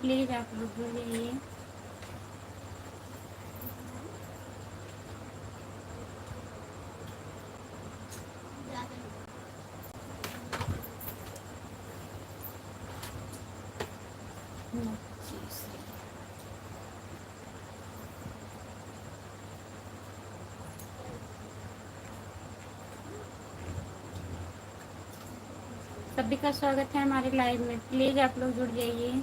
Please आप लोग जुड़ जाइए। सभी का स्वागत है हमारे लाइव में, प्लीज़ आप लोग जुड़ जाइए।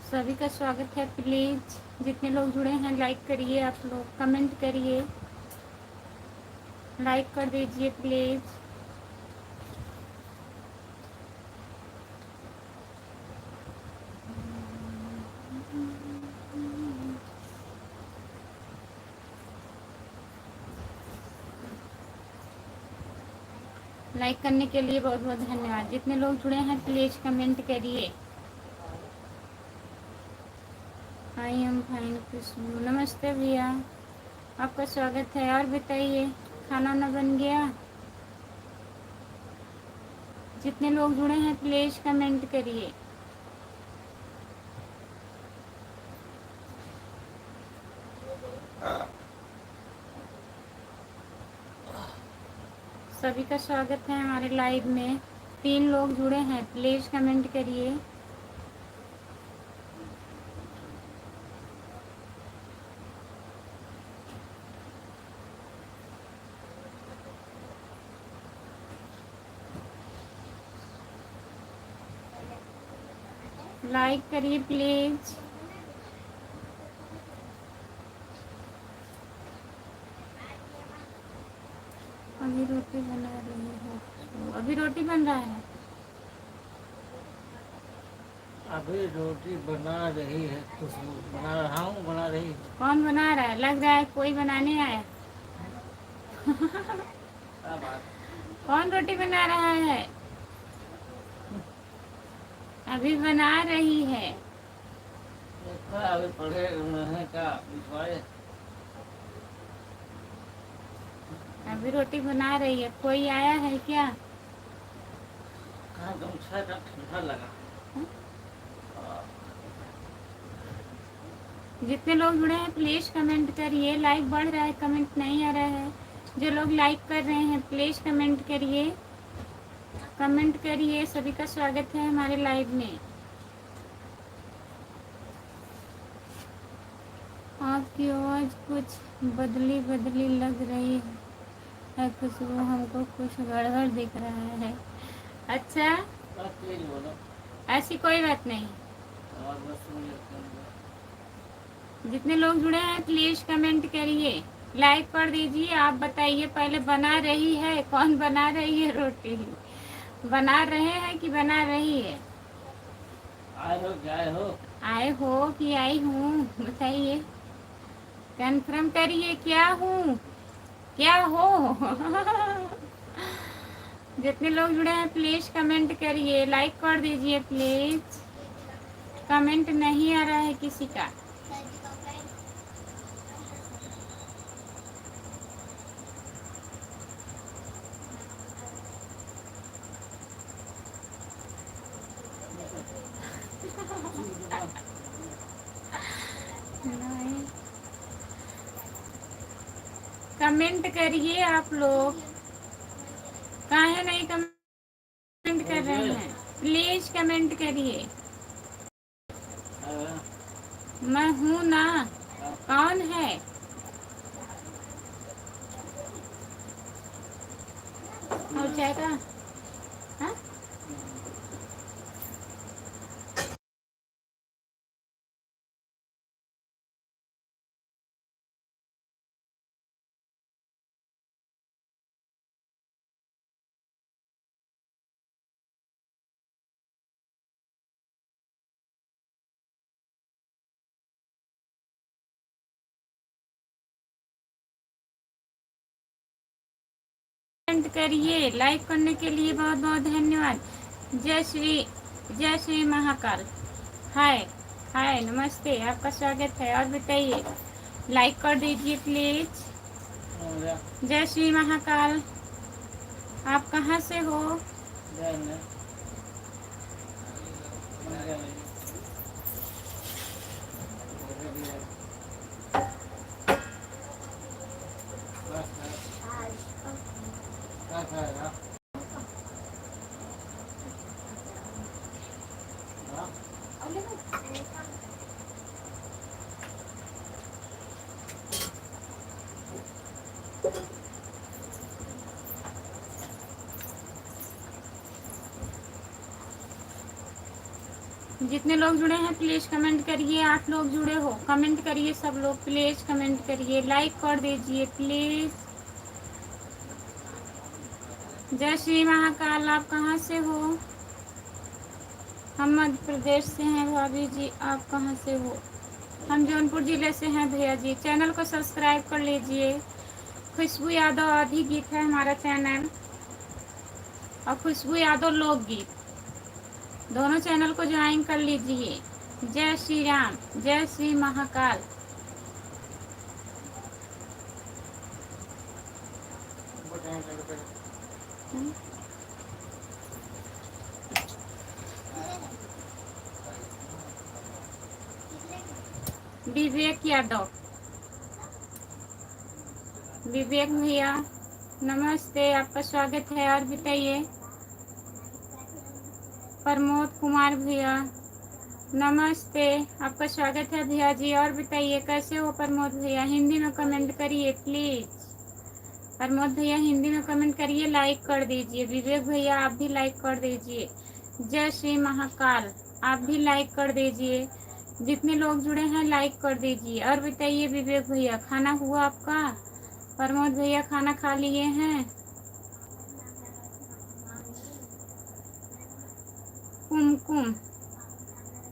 सभी का स्वागत है, प्लीज़ जितने लोग जुड़े हैं लाइक करिए, आप लोग कमेंट करिए, लाइक कर दीजिए प्लीज़। लाइक करने के लिए बहुत बहुत धन्यवाद। जितने लोग जुड़े हैं प्लीज़ कमेंट करिए। आई एम फाइन खुशबू, नमस्ते भैया, आपका स्वागत है। और बताइए, खाना वाना बन गया? जितने लोग जुड़े हैं प्लीज़ कमेंट करिए। सभी का स्वागत है हमारे लाइव में। 3 लोग जुड़े हैं, प्लीज़ कमेंट करिए। लाइक करिए प्लीज़। अभी रोटी बना रही हो? अभी रोटी बन रहा है? अभी रोटी बना रही है, खुशबू बना रहा हूँ, बना रही है। कौन बना रहा है? लग रहा है कोई बनाने आया। क्या बात? कौन रोटी बना रहा है? अभी बना रही है। देखा अभी पढ़े हैं क्या बिछवाए? अभी रोटी बना रही है। कोई आया है क्या? कहाँ गमछा का ठंडा लगा। जितने लोग जुड़े हैं प्लीज़ कमेंट करिए। लाइक बढ़ रहा है, कमेंट नहीं आ रहा है। जो लोग लाइक कर रहे हैं प्लीज़ कमेंट करिए, कमेंट करिए। सभी का स्वागत है हमारे लाइव में। आपकी आवाज़ कुछ बदली बदली लग रही है खुशबू, हमको कुछ गड़बड़ दिख रहा है। अच्छा, तेज बोलो। ऐसी कोई बात नहीं। और बस सुन लेते हैं। जितने लोग जुड़े हैं प्लीज़ कमेंट करिए, लाइक कर दीजिए। आप बताइए, पहले बना रही है? कौन बना रही है रोटी? बना रहे हैं कि बना रही है? आए हो क्या आए हो? आए हो कि आई हूँ, बताइए, कन्फर्म करिए। क्या हूँ, क्या हो? जितने लोग जुड़े हैं प्लीज़ कमेंट करिए, लाइक कर दीजिए प्लीज़। कमेंट नहीं आ रहा है किसी का। कमेंट करिए आप लोग, काहे नहीं कमेंट कर रहे हैं? प्लीज कमेंट करिए। मैं हूँ ना, कौन है? हो जाएगा। हाँ? करिए। लाइक करने के लिए बहुत बहुत धन्यवाद। जय श्री महाकाल। हाय हाय, नमस्ते, आपका स्वागत है। और बताइए, लाइक कर दीजिए प्लीज। जय श्री महाकाल। आप कहाँ से हो? जितने लोग जुड़े हैं प्लीज कमेंट करिए। 8 लोग जुड़े हो, कमेंट करिए। सब लोग प्लीज कमेंट करिए, लाइक कर दीजिए प्लीज। जय श्री महाकाल। आप कहाँ से हो? हम मध्य प्रदेश से हैं भाभी जी। आप कहाँ से हो? हम जौनपुर जिले से हैं भैया जी। चैनल को सब्सक्राइब कर लीजिए। खुशबू यादव आधी गीत है हमारा चैनल, और खुशबू यादव लोकगीत, दोनों चैनल को ज्वाइन कर लीजिए। जय श्री राम, जय श्री महाकाल। विवेक यादव, विवेक भैया नमस्ते, आपका स्वागत है। और बताइए, प्रमोद कुमार भैया नमस्ते, आपका स्वागत है भैया जी। और बताइए, कैसे हो प्रमोद भैया? हिंदी में कमेंट करिए प्लीज। प्रमोद भैया हिंदी में कमेंट करिए, लाइक कर दीजिए। विवेक भैया आप भी लाइक कर दीजिए। जय श्री महाकाल, आप भी लाइक कर दीजिए। जितने लोग जुड़े हैं लाइक कर दीजिए। और बताइए विवेक भैया, खाना हुआ आपका? प्रमोद भैया खाना खा लिए हैं? कुमकुम,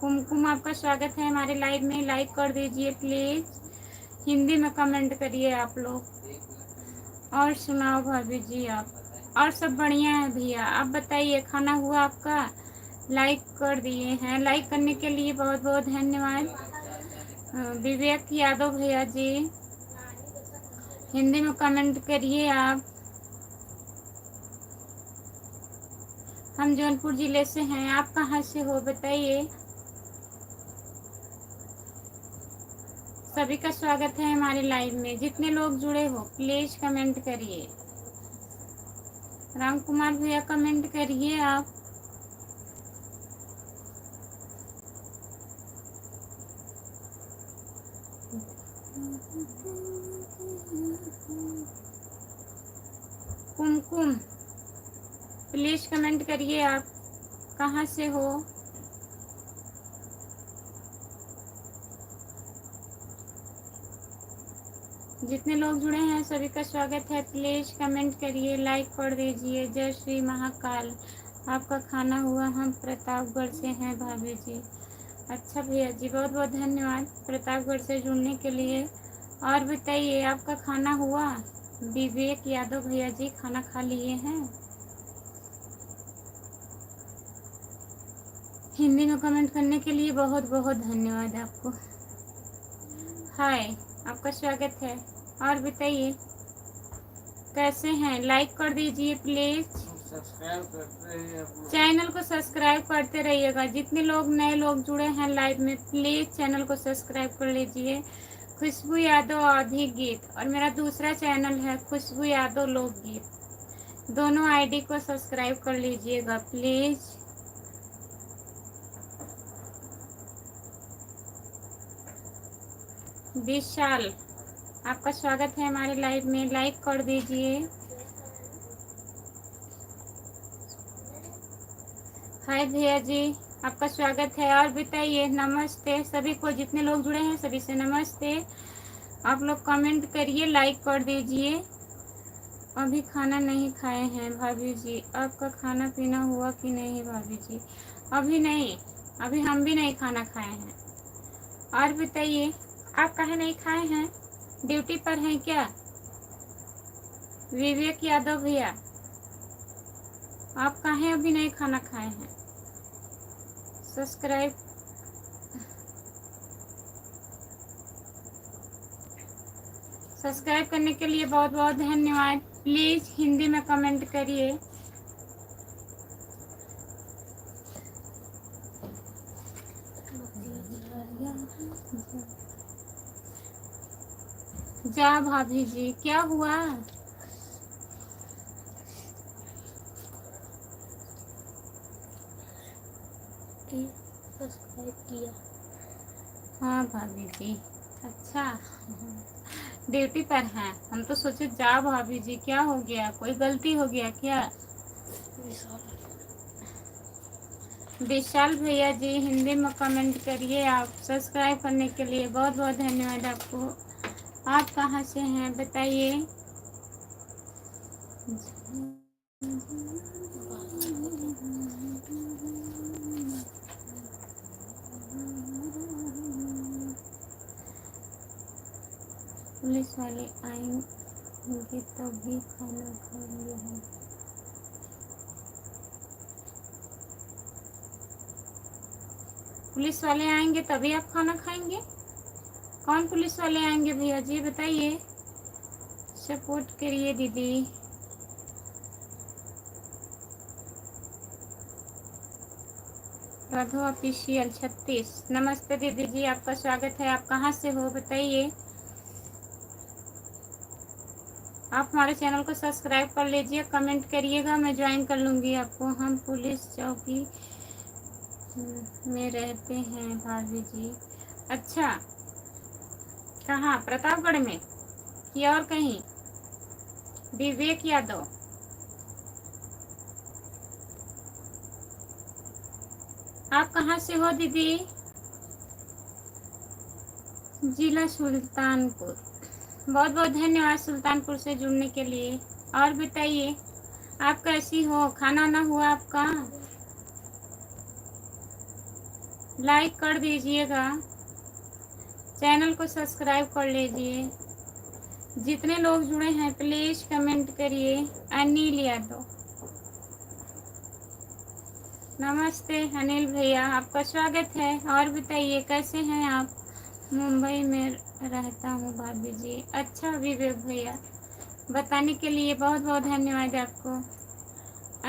कुमकुम आपका स्वागत है हमारे लाइव में, लाइक कर दीजिए प्लीज। हिंदी में कमेंट करिए आप लोग। और सुनाओ भाभी जी आप? और सब बढ़िया है भैया। आप बताइए, खाना हुआ आपका? लाइक कर दिए हैं, लाइक करने के लिए बहुत बहुत धन्यवाद। विवेक यादव भैया जी हिंदी में कमेंट करिए आप। हम जौनपुर जिले से हैं, आप कहाँ से हो बताइए। सभी का स्वागत है हमारे लाइव में। जितने लोग जुड़े हो प्लीज कमेंट करिए। राम कुमार भैया कमेंट करिए आप। कुमकुम प्लीज कमेंट करिए आप, कहाँ से हो? जितने लोग जुड़े हैं सभी का स्वागत है। प्लीज कमेंट करिए, लाइक कर दीजिए। जय श्री महाकाल। आपका खाना हुआ? हम प्रतापगढ़ से हैं भाभी जी। अच्छा भैया जी, बहुत बहुत धन्यवाद प्रतापगढ़ से जुड़ने के लिए। और बताइए, आपका खाना हुआ? विवेक यादव भैया जी खाना खा लिए हैं? हिंदी में कमेंट करने के लिए बहुत बहुत धन्यवाद आपको। हाय, आपका स्वागत है। और बताइए कैसे हैं? लाइक कर दीजिए प्लीज। सब्सक्राइब करते रहिए, चैनल को सब्सक्राइब करते रहिएगा। जितने लोग नए लोग जुड़े हैं लाइव में प्लीज चैनल को सब्सक्राइब कर लीजिए। खुशबू यादव आधी गीत, और मेरा दूसरा चैनल है खुशबू यादव लोकगीत। दोनों आईडी को सब्सक्राइब कर लीजिएगा प्लीज। विशाल, आपका स्वागत है हमारे लाइव में, लाइक कर दीजिए। हाय भैया जी, आपका स्वागत है। और बताइए, नमस्ते सभी को, जितने लोग जुड़े हैं सभी से नमस्ते। आप लोग कमेंट करिए, लाइक कर दीजिए। अभी खाना नहीं खाए हैं भाभी जी, आपका खाना पीना हुआ कि नहीं भाभी जी? अभी नहीं, अभी हम भी नहीं खाना खाए हैं। और बताइए, आप काहे नहीं खाए हैं? ड्यूटी पर हैं क्या? विवेक यादव भैया आप काहे अभी नहीं खाना खाए हैं? सब्सक्राइब करने के लिए बहुत बहुत धन्यवाद। प्लीज हिंदी में कमेंट करिए। जा भाभी जी, क्या हुआ? सब्सक्राइब किया। हाँ भाभी जी, अच्छा ड्यूटी पर हैं। हम तो सोचे जा भाभी जी, क्या हो गया? कोई गलती हो गया क्या? विशाल भैया जी, हिंदी में कमेंट करिए। आप सब्सक्राइब करने के लिए बहुत बहुत धन्यवाद आपको। आप कहाँ से हैं बताइए। पुलिस वाले आएंगे तभी खाना खाएंगे हम। पुलिस वाले आएंगे तभी आप खाना खाएंगे? कौन पुलिस वाले आएंगे भैया जी बताइए। सपोर्ट करिए दीदी। राघव ऑफिशियल 36। नमस्ते दीदी जी, आपका स्वागत है। आप कहाँ से हो बताइए। आप हमारे चैनल को सब्सक्राइब कर लीजिए, कमेंट करिएगा, मैं ज्वाइन कर लूँगी आपको। हम पुलिस चौकी में रहते हैं भाभी जी। अच्छा, कहाँ? प्रतापगढ़ में कि और कहीं? विवेक यादव। आप कहाँ से हो दीदी? जिला सुल्तानपुर। बहुत बहुत धन्यवाद सुल्तानपुर से जुड़ने के लिए। और बताइए, आप कैसी हो? खाना ना हुआ आपका? लाइक कर दीजिएगा, चैनल को सब्सक्राइब कर लीजिए। जितने लोग जुड़े हैं प्लीज कमेंट करिए। अनिल यादव, नमस्ते अनिल भैया, आपका स्वागत है। और बताइए कैसे हैं आप? मुंबई में रहता हूँ भाभी जी। अच्छा विवेक भैया, बताने के लिए बहुत बहुत धन्यवाद आपको।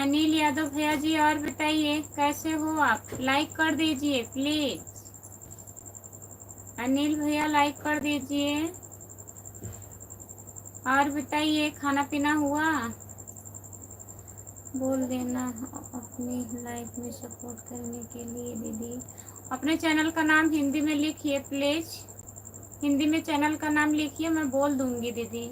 अनिल यादव भैया जी, और बताइए कैसे हो आप? लाइक कर दीजिए प्लीज। अनिल भैया लाइक कर दीजिए। और बताइए खाना पीना हुआ? बोल देना अपनी लाइफ में सपोर्ट करने के लिए दीदी। अपने चैनल का नाम हिंदी में लिखिए प्लीज। हिंदी में चैनल का नाम लिखिए, मैं बोल दूंगी दीदी।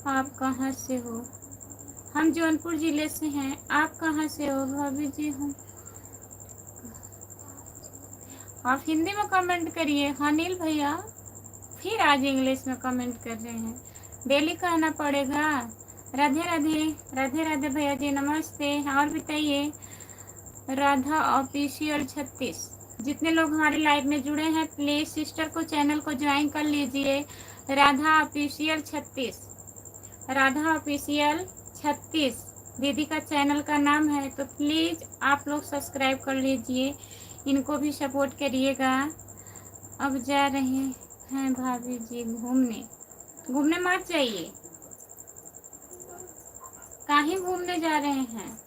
आप कहाँ से हो? हम जौनपुर जिले से हैं। आप कहाँ से हो भाभी जी? हूँ। आप हिंदी में कमेंट करिए। अनिल भैया फिर आज इंग्लिश में कमेंट कर रहे हैं, डेली कहना पड़ेगा। राधे राधे। राधे राधे भैया जी, नमस्ते। और बताइए। राधा ऑफिशियल 36। जितने लोग हमारे लाइव में जुड़े हैं प्लीज सिस्टर को चैनल को ज्वाइन कर लीजिए। राधा ऑफिशियल 36, राधा ऑफिशियल 36 दीदी का चैनल का नाम है, तो प्लीज आप लोग सब्सक्राइब कर लीजिए, इनको भी सपोर्ट करिएगा। अब जा रहे हैं भाभी जी घूमने। घूमने मत जाइए। कहीं घूमने जा रहे हैं?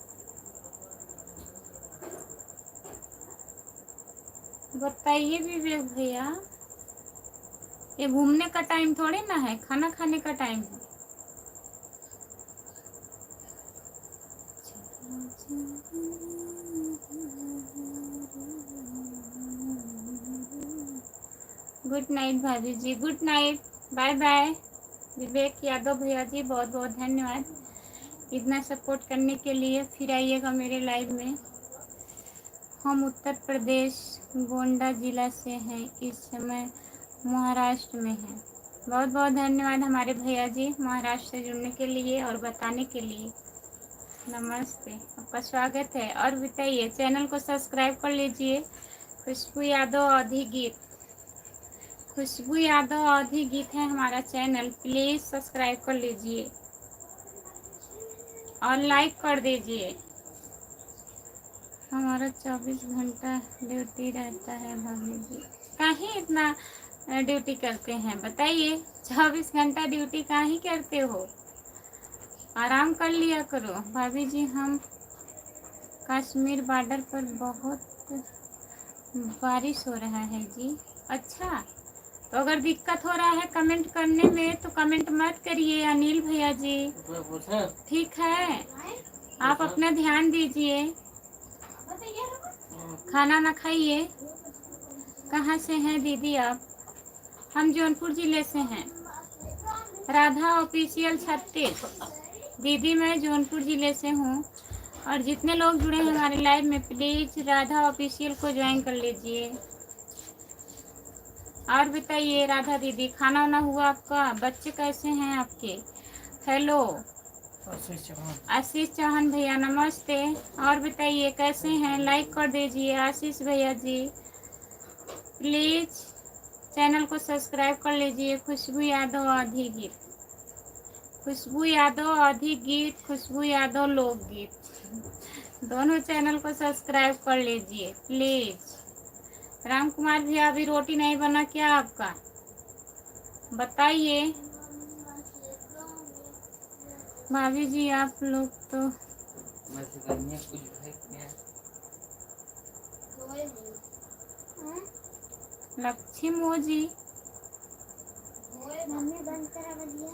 बताइए विवेक भैया। ये घूमने का टाइम थोड़ी ना है, खाना खाने का टाइम है। गुड नाइट भाभी जी, गुड नाइट, बाय बाय। विवेक यादव भैया जी बहुत बहुत धन्यवाद इतना सपोर्ट करने के लिए। फिर आइएगा मेरे लाइव में। हम उत्तर प्रदेश गोंडा जिला से हैं, इस समय महाराष्ट्र में हैं। बहुत बहुत धन्यवाद हमारे भैया जी महाराष्ट्र से जुड़ने के लिए और बताने के लिए। नमस्ते, आपका स्वागत है। और बताइए, चैनल को सब्सक्राइब कर लीजिए। खुशबू यादव अवधी गीत, खुशबू यादव अवधी गीत है हमारा चैनल, प्लीज सब्सक्राइब कर लीजिए और लाइक कर दीजिए। हमारा 24 घंटा ड्यूटी रहता है भाभी जी। काहे इतना ड्यूटी करते हैं बताइए? 24 घंटा ड्यूटी काहे करते हो? आराम कर लिया करो भाभी जी। हम कश्मीर बॉर्डर पर बहुत बारिश हो रहा है जी। अच्छा, तो अगर दिक्कत हो रहा है कमेंट करने में तो कमेंट मत करिए अनिल भैया जी, ठीक है? आप अपना ध्यान दीजिए, खाना ना खाइए। कहाँ से हैं दीदी आप? हम जौनपुर जिले से हैं, राधा ऑफिशियल 36। दीदी मैं जौनपुर जिले से हूँ। और जितने लोग जुड़े हैं हमारे लाइव में, प्लीज राधा ऑफिशियल को ज्वाइन कर लीजिए। और बताइए राधा दीदी, खाना वाना हुआ आपका? बच्चे कैसे हैं आपके? हेलो आशीष चौहान भैया, नमस्ते। और बताइए कैसे हैं? लाइक कर दीजिए आशीष भैया जी। प्लीज चैनल को सब्सक्राइब कर लीजिए। खुशबू यादव अवधी गीत, खुशबू यादव अवधी गीत, खुशबू यादव लोकगीत, दोनों चैनल को सब्सक्राइब कर लीजिए प्लीज। राम कुमार भैया, अभी रोटी नहीं बना क्या आपका? बताइए। भाभी जी आप लोग तो लक्ष्मी मोजी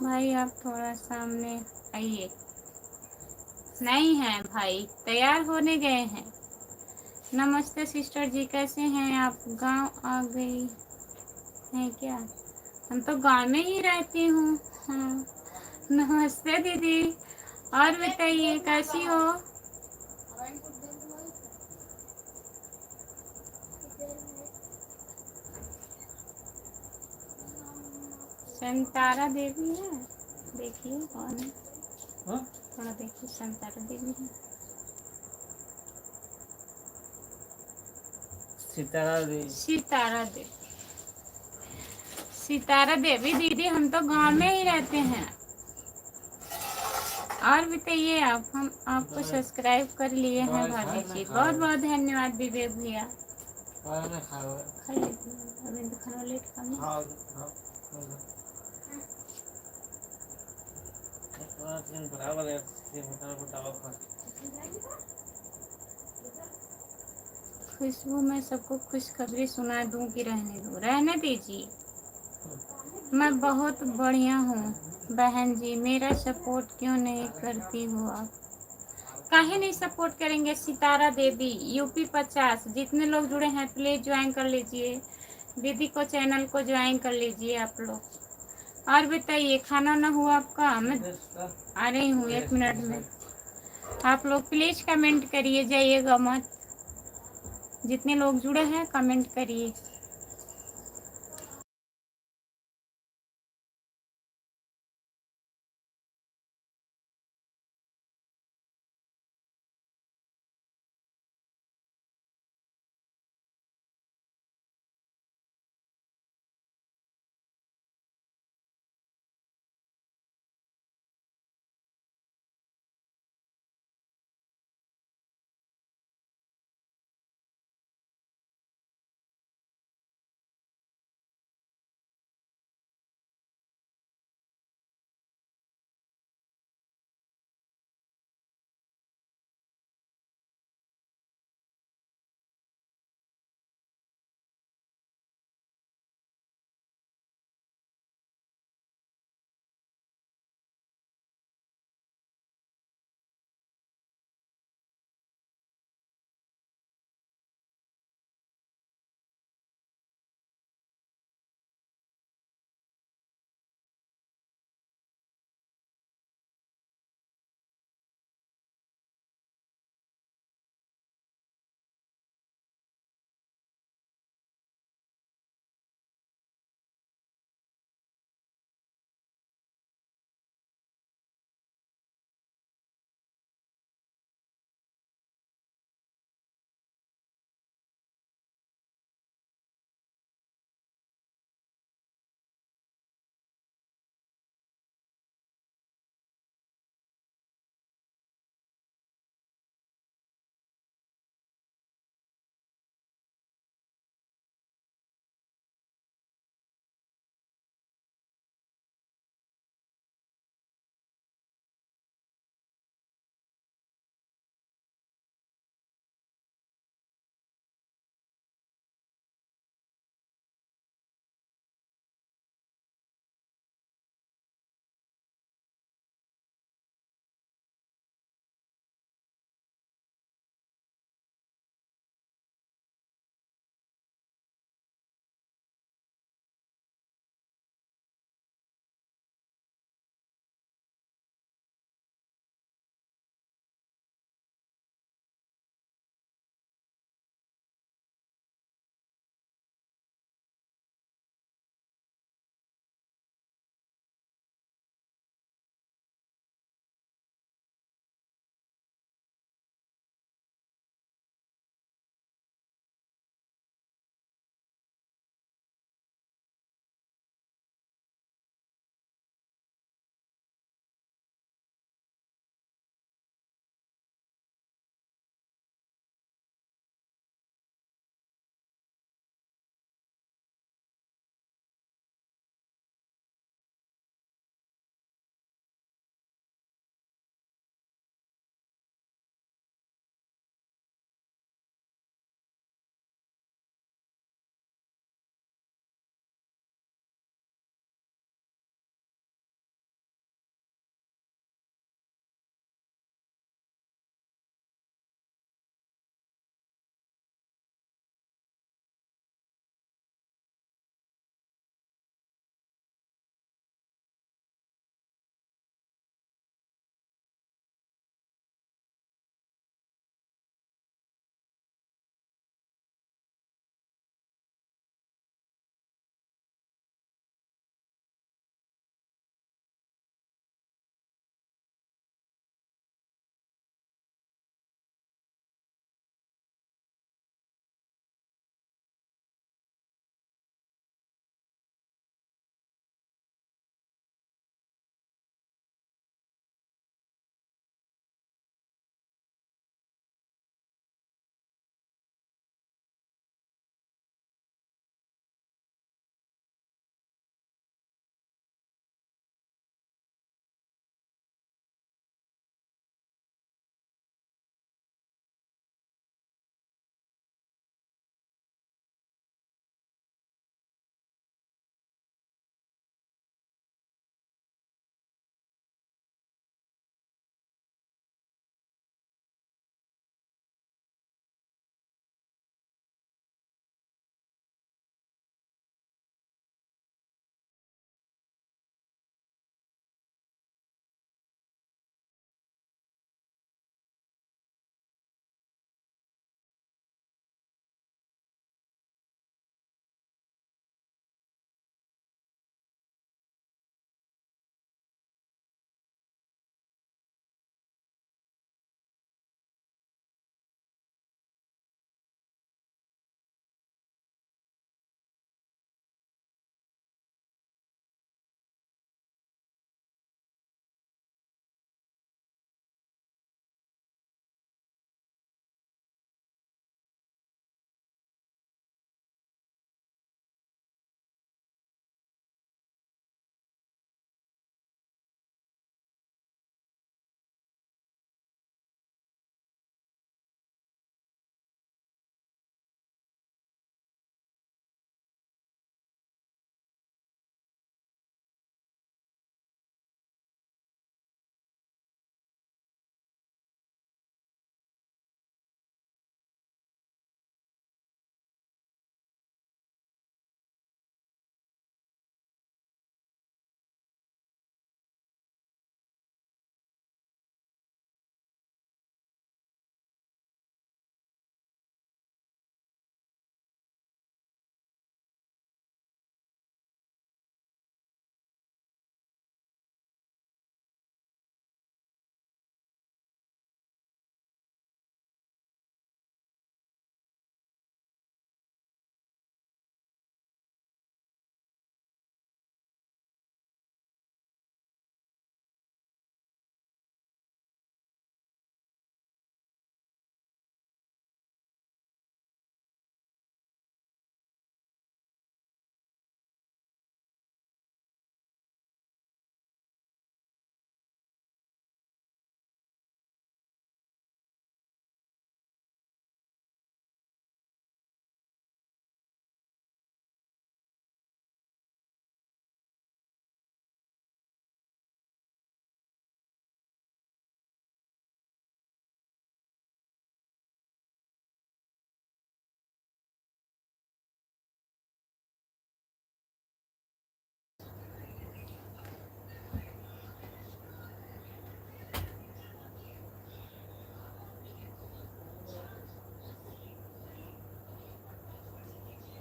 भाई, आप थोड़ा सामने आइए। नहीं है भाई, तैयार होने गए हैं। नमस्ते सिस्टर जी, कैसे हैं आप? गांव आ गई हैं क्या? हम तो गांव में ही रहती हूँ। हाँ, नमस्ते दीदी। और बताइए कैसी हो? संतारा देवी है, देखिए कौन है। थोड़ा देखिए, संतारा देवी है। सितारा देवी, सितारा देवी, सितारा देवी दीदी, हम तो गांव में ही रहते हैं। और बताइए आप, हम आपको सब्सक्राइब कर लिए हैं भाभी जी, बहुत बहुत धन्यवाद विवेक भैया। खा लीजिए, अभी तो खाना लेट खाना। खुशबू, मैं सबको खुशखबरी सुना दूं कि रहने दूं? रहने दीजिए, मैं बहुत बढ़िया हूँ बहन जी। मेरा सपोर्ट क्यों नहीं करती हो आप? काहे नहीं सपोर्ट करेंगे? सितारा देवी यूपी 50, जितने लोग जुड़े हैं प्लीज ज्वाइन कर लीजिए। दीदी को चैनल को ज्वाइन कर लीजिए आप लोग। और बताइए खाना ना हुआ आपका? मैं आ रही हूँ 1 मिनट में। आप लोग प्लीज कमेंट करिए, जाइएगा मत। जितने लोग जुड़े हैं कमेंट करिए।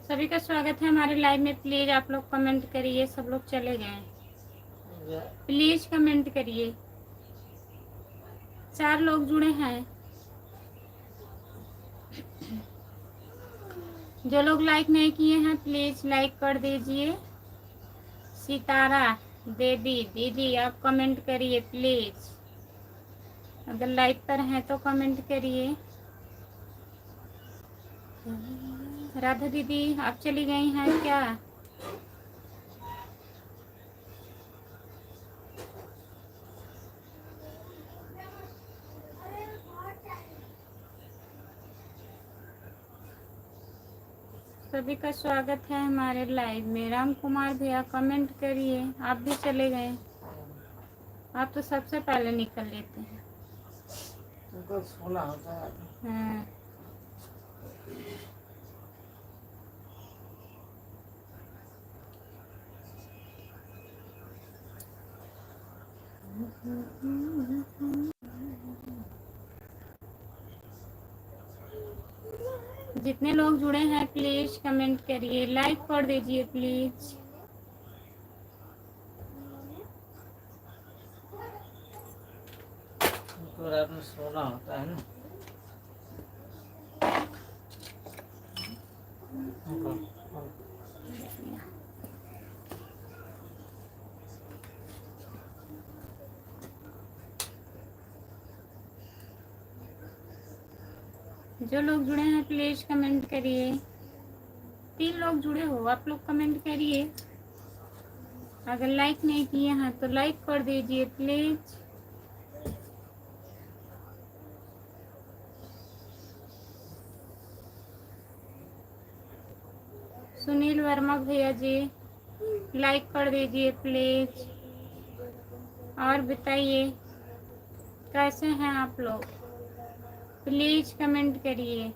सभी का स्वागत है हमारे लाइव में। प्लीज आप लोग कमेंट करिए। सब लोग चले गए, प्लीज कमेंट करिए। 4 लोग जुड़े हैं। जो लोग लाइक नहीं किए हैं प्लीज लाइक कर दीजिए। सितारा देवी दीदी आप कमेंट करिए प्लीज। अगर लाइव पर हैं तो कमेंट करिए। राधा दीदी आप चली गई हैं क्या? सभी का स्वागत है हमारे लाइव में। राम कुमार भैया कमेंट करिए। आप भी चले गए, आप तो सबसे पहले निकल लेते हैं। तुमको सोना होता है। हाँ। जितने लोग जुड़े हैं प्लीज कमेंट करिए, लाइक कर दीजिए प्लीज। तुमको रात में सोना होता है ना। जो लोग जुड़े हैं प्लीज कमेंट करिए। 3 लोग जुड़े हो, आप लोग कमेंट करिए। अगर लाइक नहीं किए हैं तो लाइक कर दीजिए प्लीज। सुनील वर्मा भैया जी लाइक कर दीजिए प्लीज। और बताइए कैसे हैं आप लोग, प्लीज कमेंट करिए।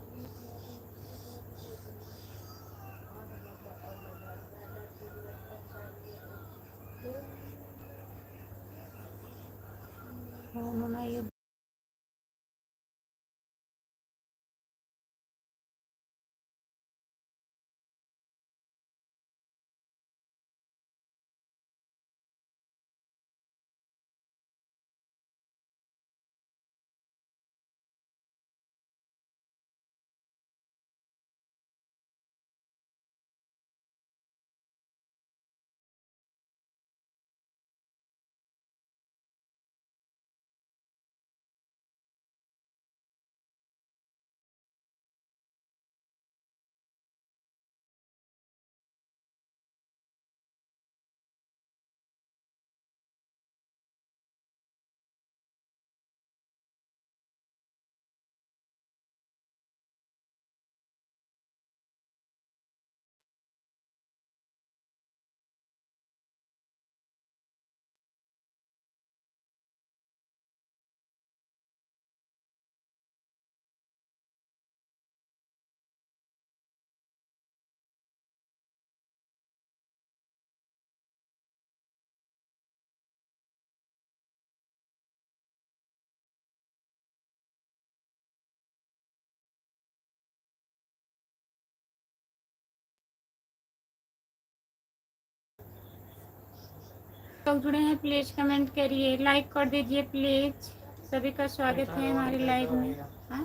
लोग जुड़े हैं प्लीज कमेंट करिए, लाइक कर दीजिए प्लीज। सभी का स्वागत है हमारे लाइव में। हाँ?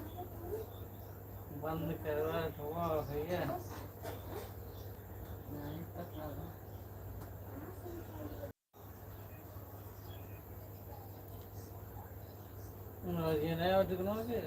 बंद करवा हुआ भैया। नहीं पता। ये नया टेक्नोलॉजी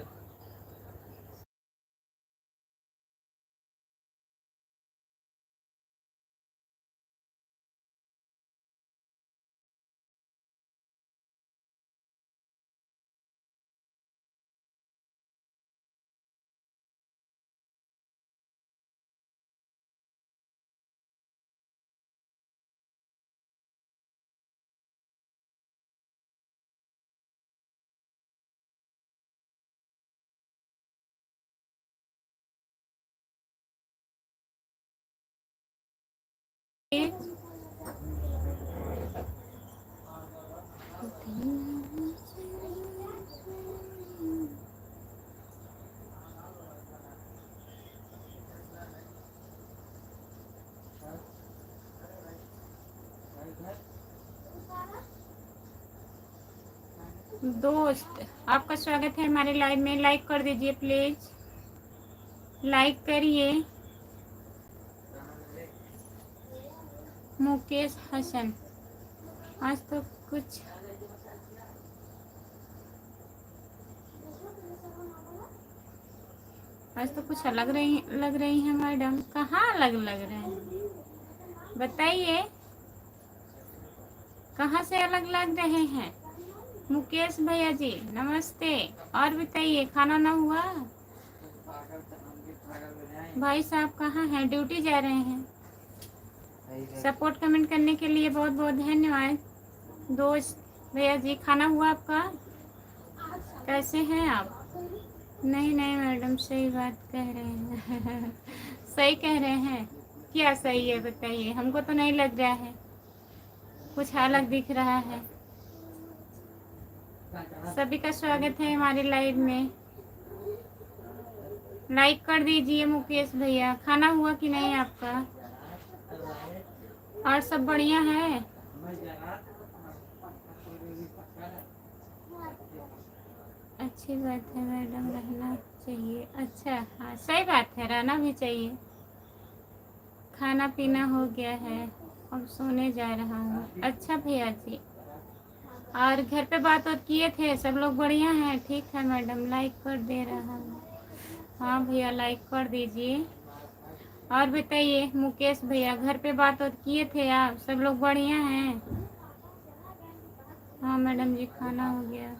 दोस्त आपका स्वागत है हमारे लाइव में। लाइक कर दीजिए प्लीज, लाइक करिए। मुकेश हसन, आज तो कुछ लग रही है मैडम। कहाँ अलग लग रहे हैं बताइए, कहाँ से अलग लग रहे हैं? मुकेश भैया जी नमस्ते। और बताइए खाना ना हुआ? भाई साहब कहाँ हैं? ड्यूटी जा रहे हैं। सपोर्ट कमेंट करने के लिए बहुत बहुत धन्यवाद। दोस्त भैया जी खाना हुआ आपका? कैसे हैं आप? नहीं नहीं मैडम, सही बात कह रहे हैं। सही कह रहे हैं। क्या सही है बताइए, हमको तो नहीं लग रहा है, कुछ अलग दिख रहा है। सभी का स्वागत है हमारे लाइव में। लाइक कर दीजिए मुकेश भैया। खाना हुआ कि नहीं आपका? और सब बढ़िया है? अच्छी बात है मैडम, रहना चाहिए। अच्छा हाँ सही बात है, रहना भी चाहिए। खाना पीना हो गया है, अब सोने जा रहा हूँ। अच्छा भैया जी, और घर पे बात किए थे? सब लोग बढ़िया हैं? ठीक है मैडम, लाइक कर दे रहा हूँ। हाँ भैया लाइक कर दीजिए। और बताइए मुकेश भैया, घर पे बात किए थे आप? सब लोग बढ़िया हैं? हाँ मैडम जी खाना हो गया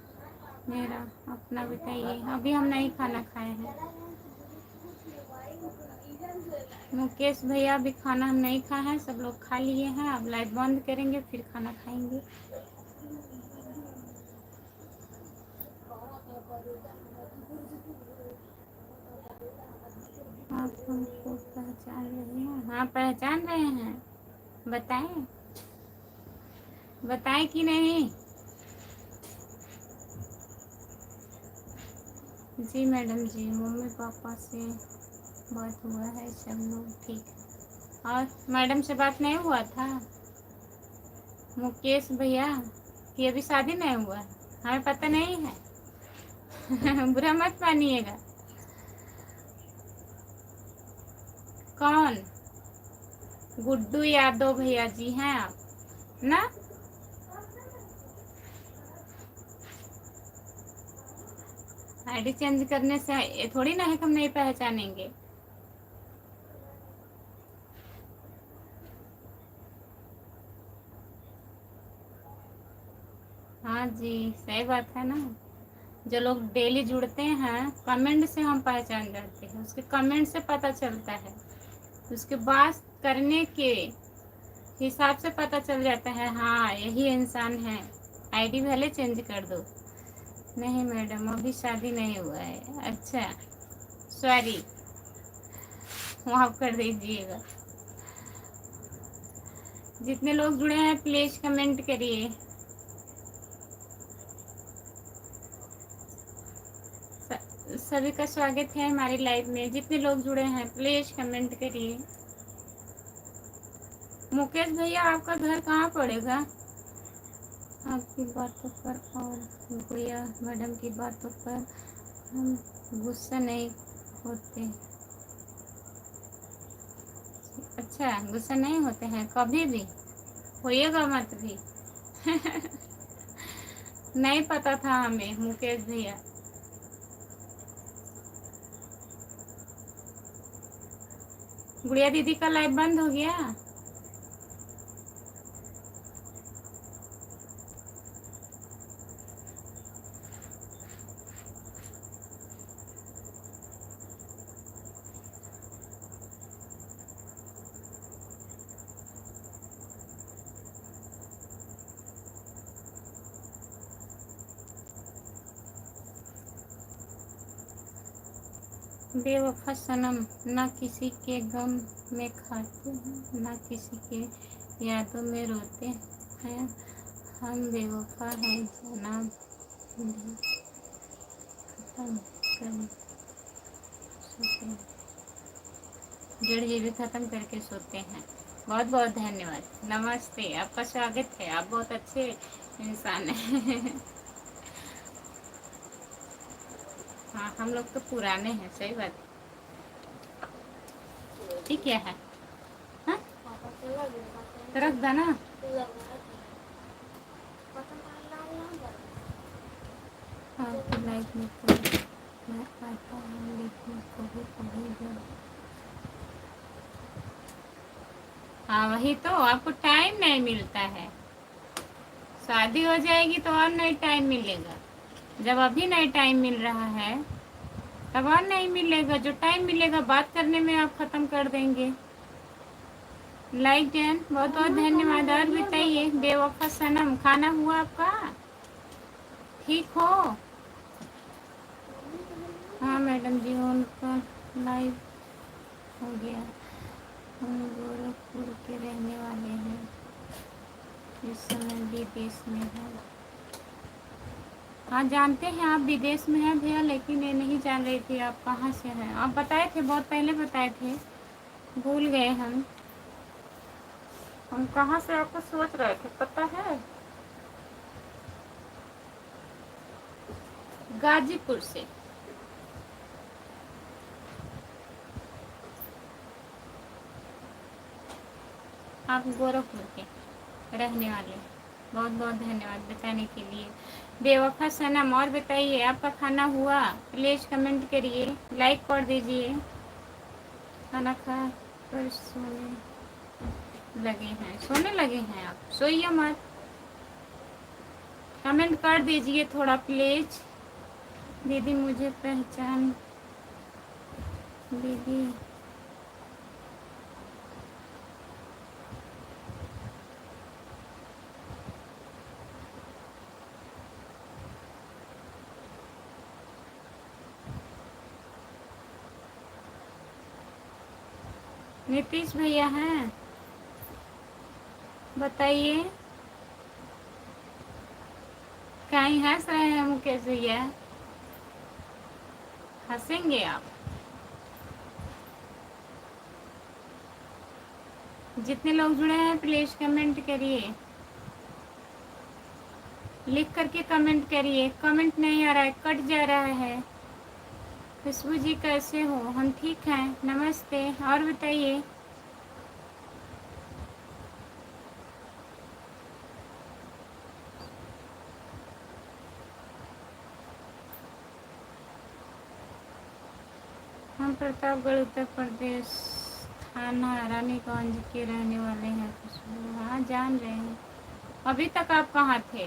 मेरा। अपना बताइए। अभी हम नहीं खाना खाए हैं। मुकेश भैया अभी खाना हम नहीं खाए हैं, सब लोग खा लिए हैं। अब लाइट बंद करेंगे फिर खाना खाएंगे। आप हमको पहचान रहे हैं? हाँ पहचान रहे हैं, बताएं बताएं कि नहीं? जी मैडम जी, मम्मी पापा से बात हुआ है, सब लोग ठीक। और मैडम से बात नहीं हुआ था मुकेश भैया कि अभी शादी नहीं हुआ? हमें पता नहीं है। बुरा मत मानिएगा। कौन? गुड्डू यादव भैया जी हैं आप ना? आईडी चेंज करने से ये थोड़ी ना है कि हम नहीं पहचानेंगे। हाँ जी सही बात है ना, जो लोग डेली जुड़ते हैं कमेंट से हम पहचान जाते हैं, उसके कमेंट से पता चलता है, उसके बात करने के हिसाब से पता चल जाता है हाँ यही इंसान है। आईडी भले चेंज कर दो। नहीं मैडम अभी शादी नहीं हुआ है। अच्छा सॉरी, माफ कर दीजिएगा। जितने लोग जुड़े हैं प्लीज कमेंट करिए। सभी का स्वागत है हमारी लाइव में। जितने लोग जुड़े हैं प्लीज कमेंट करिए। मुकेश भैया आपका घर कहाँ पड़ेगा? आपकी बातों पर और भैया मैडम की बातों पर हम गुस्सा नहीं होते। अच्छा गुस्सा नहीं होते हैं कभी भी, होइएगा मत भी। नहीं पता था हमें मुकेश भैया। गुड़िया दीदी का लाइव बंद हो गया? बेवफा सनम, ना किसी के गम में खाते हैं ना किसी के यादों में रोते हैं। हम बेवफा हैं जनाब, भी खत्म कर सोते हैं। 1.5 GB खत्म करके सोते हैं। बहुत बहुत धन्यवाद। नमस्ते, आपका स्वागत है। आप बहुत अच्छे इंसान हैं। हाँ, हम लोग तो पुराने हैं, सही बात। ठीक क्या है? हाँ, तो रख देना। हाँ, तो लाइक में तो मैं आता हूँ, लेकिन कभी कभी जब, हाँ वही तो, आपको टाइम नहीं मिलता है। शादी हो जाएगी तो और नहीं टाइम मिलेगा। जब अभी नहीं टाइम मिल रहा है तब और नहीं मिलेगा। जो टाइम मिलेगा बात करने में आप खत्म कर देंगे। लाइक डन, बहुत बहुत धन्यवाद। और बताइए बेवफा सनम, खाना हुआ आपका? ठीक हो? हाँ मैडम जी, उनका लाइव हो गया। हम गोरखपुर के रहने वाले हैं, इस समय विदेश में है। हाँ जानते हैं आप विदेश में हैं भैया, लेकिन ये नहीं जान रही थी आप कहाँ से हैं। आप बताए थे, बहुत पहले बताए थे, भूल गए हम कहाँ से आपको सोच रहे थे, पता है? गाजीपुर से। आप गोरखपुर के रहने वाले। बहुत बहुत धन्यवाद बताने के लिए। बेवफा सनम, और बताइए आपका खाना हुआ? प्लीज कमेंट करिए, लाइक कर दीजिए। खाना खा कर सोने लगे हैं आप? सोइए मत, कमेंट कर दीजिए थोड़ा प्लीज। दीदी मुझे पहचान, दीदी नीतीश भैया हैं? बताइए। कहीं हंस रहे हैं मुकेश भैया? हंसेंगे आप? जितने लोग जुड़े हैं प्लीज कमेंट करिए, लिख करके कमेंट करिए। कमेंट नहीं आ रहा है, कट जा रहा है। खुशबू जी कैसे हो? हम ठीक हैं, नमस्ते। और बताइए। हम प्रतापगढ़ उत्तर प्रदेश, थाना रानीगंज के रहने वाले हैं। खुशबू, हाँ जान रहे हैं। अभी तक आप कहाँ थे?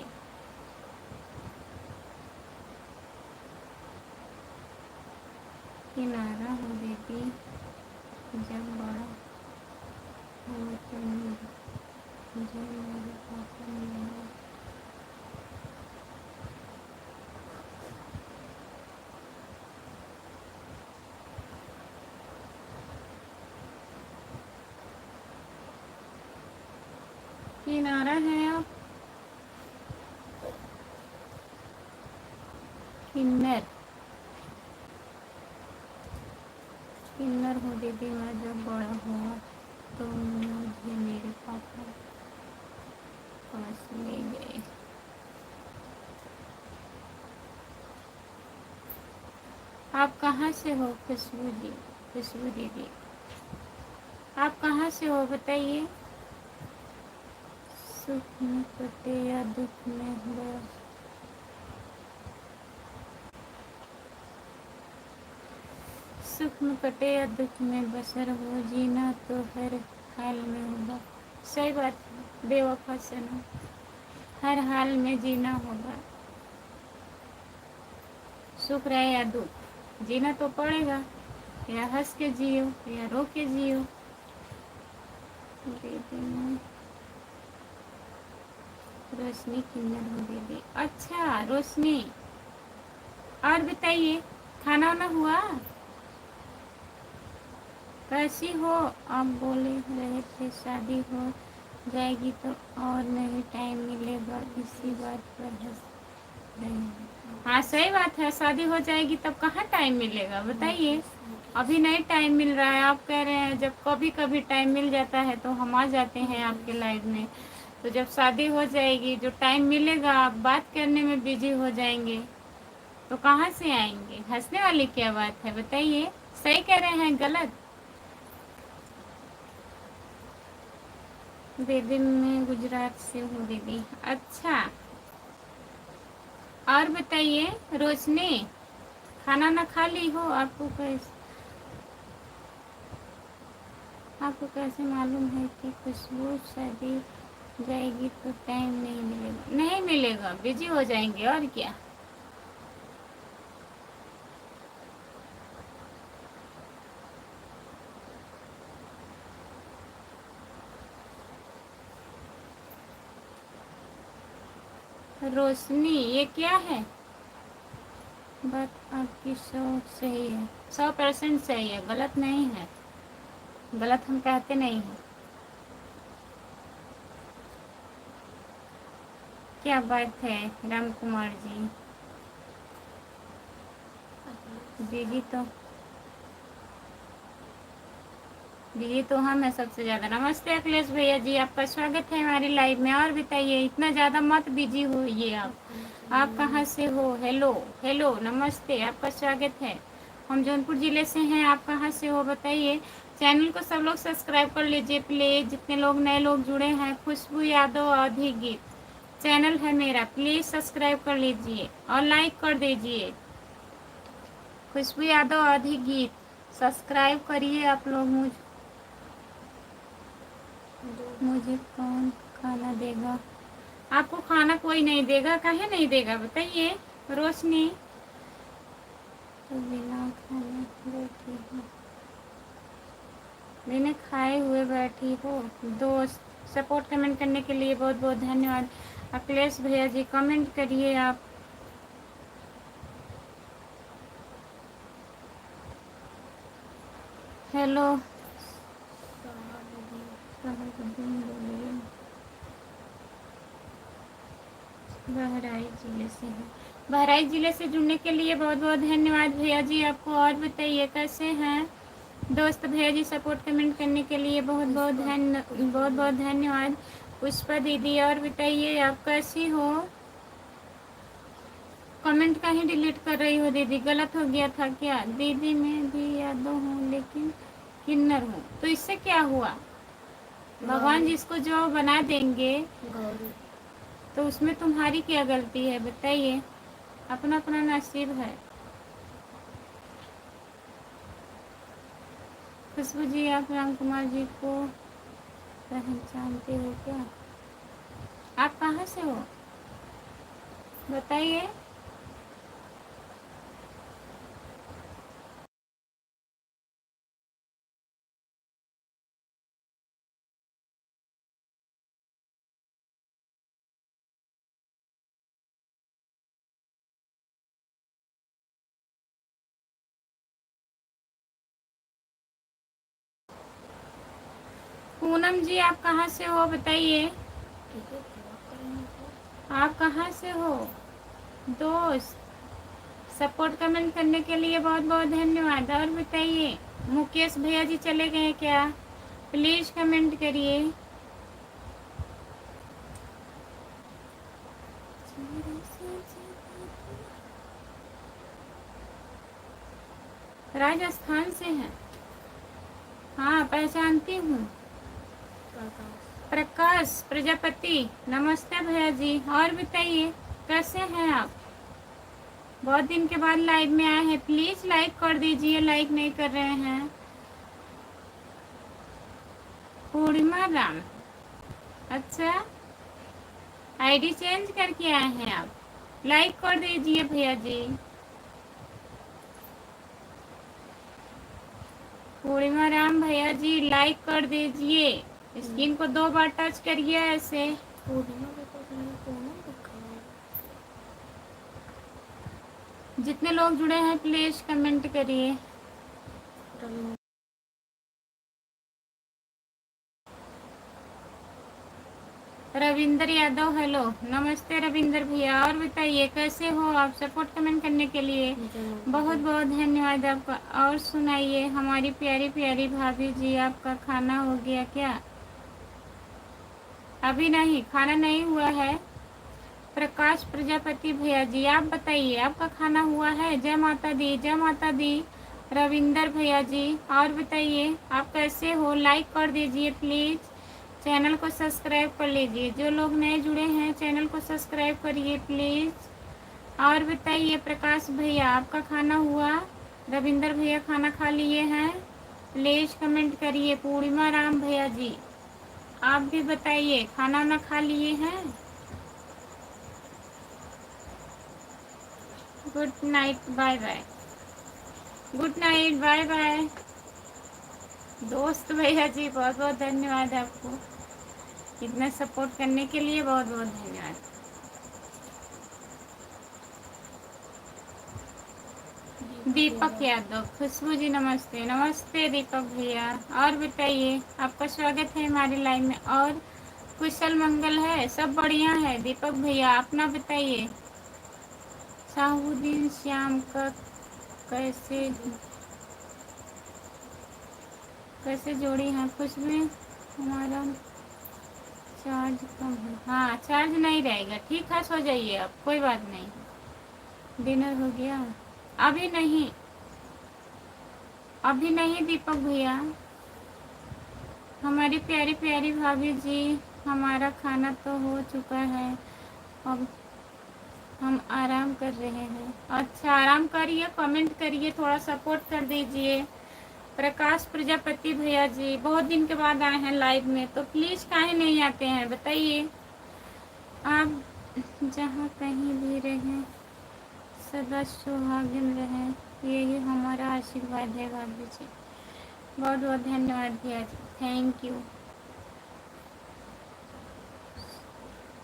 किनारा हो दीदी, जब बड़ा हो तो मुझे मेरे पापा मिला। किनारा है आप? किन्नर, किन्नर हो दीदी, मैं जब बड़ा हुआ तो मुझे मेरे पापा पास ले गए। आप कहाँ से हो खुशबू जी? खुशबू दीदी आप कहाँ से हो बताइए। सुख में कटे या दुख में बस, सुख में कटे या दुख में बसर हो, जीना तो हर हाल में होगा। सही बात है बेवफा सनम, हर हाल में जीना होगा। सुख रहे या दुख, जीना तो पड़ेगा। या हंस के जियो या रो के जियो। दीदी रोशनी किन्नर हो दीदी। अच्छा रोशनी, और बताइए खाना वाना हुआ? कैसी हो? आप बोले रहे थे शादी हो जाएगी तो और नहीं टाइम मिलेगा, इसी बात पर हंस रहे हैं। हाँ सही बात है, शादी हो जाएगी तब कहाँ टाइम मिलेगा बताइए। अभी नहीं टाइम मिल रहा है, आप कह रहे हैं जब कभी कभी टाइम मिल जाता है तो हम आ जाते हैं आपके लाइव में। तो जब शादी हो जाएगी, जो टाइम मिलेगा आप बात करने में बिजी हो जाएंगे, तो कहाँ से आएंगे? हंसने वाली क्या बात है बताइए, सही कह रहे हैं गलत? दीदी मैं गुजरात से हूँ दीदी। अच्छा, और बताइए रोशनी, खाना ना खा ली हो? आपको कैसे मालूम है कि खुशबू शादी जाएगी तो टाइम नहीं मिलेगा? नहीं मिलेगा, बिजी हो जाएंगे और क्या। रोशनी ये क्या है? बात आपकी 100 सही है, 100% सही है, गलत नहीं है, गलत हम कहते नहीं हैं। क्या बात है राम कुमार जी, बिजी तो हम है सबसे ज़्यादा। नमस्ते अखिलेश भैया जी, आपका स्वागत है हमारी लाइव में। और बताइए, इतना ज़्यादा मत बिजी होइए आप कहाँ से हो? हेलो हेलो नमस्ते, आपका स्वागत है। हम जौनपुर ज़िले से हैं, आप कहाँ से हो बताइए। चैनल को सब लोग सब्सक्राइब कर लीजिए प्लीज़, जितने लोग नए लोग जुड़े हैं। खुशबू यादव अवधी गीत चैनल है मेरा, प्लीज़ सब्सक्राइब कर लीजिए और लाइक कर दीजिए। खुशबू यादव अवधी गीत सब्सक्राइब करिए आप लोग। मुझे कौन खाना देगा? आपको खाना कोई नहीं देगा, काहे नहीं देगा बताइए रोशनी। तो बिना खाने बैठी हूँ, बिना खाए हुए बैठी हो। दोस्त सपोर्ट कमेंट करने के लिए बहुत बहुत धन्यवाद। अखिलेश भैया जी कमेंट करिए आप। हेलो बहराइच जिले से है। बहराइच जिले से जुड़ने के लिए बहुत बहुत धन्यवाद भैया जी आपको। और बताइए कैसे हैं दोस्त? भैया जी सपोर्ट कमेंट करने के लिए बहुत बहुत धन्यवाद। पुष्पा दीदी, और बताइए आप कैसी हो? कमेंट कहीं डिलीट कर रही हो दीदी, गलत हो गया था क्या? दीदी मैं भी यादव हूँ लेकिन किन्नर हूँ, तो इससे क्या हुआ? भगवान जिसको जो बना देंगे तो उसमें तुम्हारी क्या गलती है बताइए, अपना अपना नसीब है। खुशबू जी आप राम कुमार जी को पहचानते हो क्या? आप कहाँ से हो बताइए। पूनम जी आप कहाँ से हो बताइए, आप कहाँ से हो दोस्त? सपोर्ट कमेंट करने के लिए बहुत बहुत धन्यवाद। और बताइए मुकेश भैया जी चले गए क्या? प्लीज़ कमेंट करिए। राजस्थान से हैं? हाँ पहचानती हूँ। प्रकाश प्रजापति, नमस्ते भैया जी। और बताइए कैसे हैं आप? बहुत दिन के बाद लाइव में आए हैं, प्लीज़ लाइक कर दीजिए, लाइक नहीं कर रहे हैं। पूर्णिमा राम, अच्छा आईडी चेंज करके आए हैं आप, लाइक कर दीजिए भैया जी। पूर्णिमा राम भैया जी लाइक कर दीजिए, स्क्रीन को 2 बार टच करिए ऐसे। जितने लोग जुड़े हैं प्लीज कमेंट करिए। रविंदर यादव हेलो, नमस्ते रविंदर भैया। और बताइए कैसे हो आप? सपोर्ट कमेंट करने के लिए बहुत बहुत धन्यवाद आपका। और सुनाइए हमारी प्यारी प्यारी भाभी जी, आपका खाना हो गया क्या? अभी नहीं, खाना नहीं हुआ है। प्रकाश प्रजापति भैया जी, आप बताइए आपका खाना हुआ है? जय माता दी, जय माता दी रविंदर भैया जी। और बताइए आप कैसे हो? लाइक कर दीजिए प्लीज़, चैनल को सब्सक्राइब कर लीजिए। जो लोग नए जुड़े हैं चैनल को सब्सक्राइब करिए प्लीज़। और बताइए प्रकाश भैया आपका खाना हुआ? रविंदर भैया खाना खा लिए हैं? प्लीज़ कमेंट करिए। पूर्णिमा राम भैया जी आप भी बताइए खाना वाना खा लिए हैं? गुड नाइट, बाय बाय। गुड नाइट, बाय बाय। दोस्त भैया जी बहुत बहुत धन्यवाद आपको, इतना सपोर्ट करने के लिए बहुत बहुत धन्यवाद। दीपक यादव, खुशबू जी नमस्ते, नमस्ते दीपक भैया। और बताइए आपका स्वागत है हमारी लाइव में। और कुशल मंगल है? सब बढ़िया है दीपक भैया, अपना बताइए। साहुद्दीन श्याम का कैसे कैसे जोड़ी हैं? कुछ भी हमारा चार्ज कम है। हाँ चार्ज नहीं रहेगा, ठीक है, सो जाइए आप, कोई बात नहीं। डिनर हो गया? अभी नहीं, अभी नहीं दीपक भैया। हमारी प्यारी प्यारी भाभी जी, हमारा खाना तो हो चुका है, अब हम आराम कर रहे हैं। अच्छा आराम करिए, कमेंट करिए, थोड़ा सपोर्ट कर दीजिए। प्रकाश प्रजापति भैया जी बहुत दिन के बाद आए हैं लाइव में, तो प्लीज़ काहे नहीं आते हैं बताइए। आप जहाँ कहीं भी रहें सदा सुहागिन रहें, यही हमारा आशीर्वाद है भाभी जी। बहुत बहुत धन्यवाद भैया जी, थैंक यू।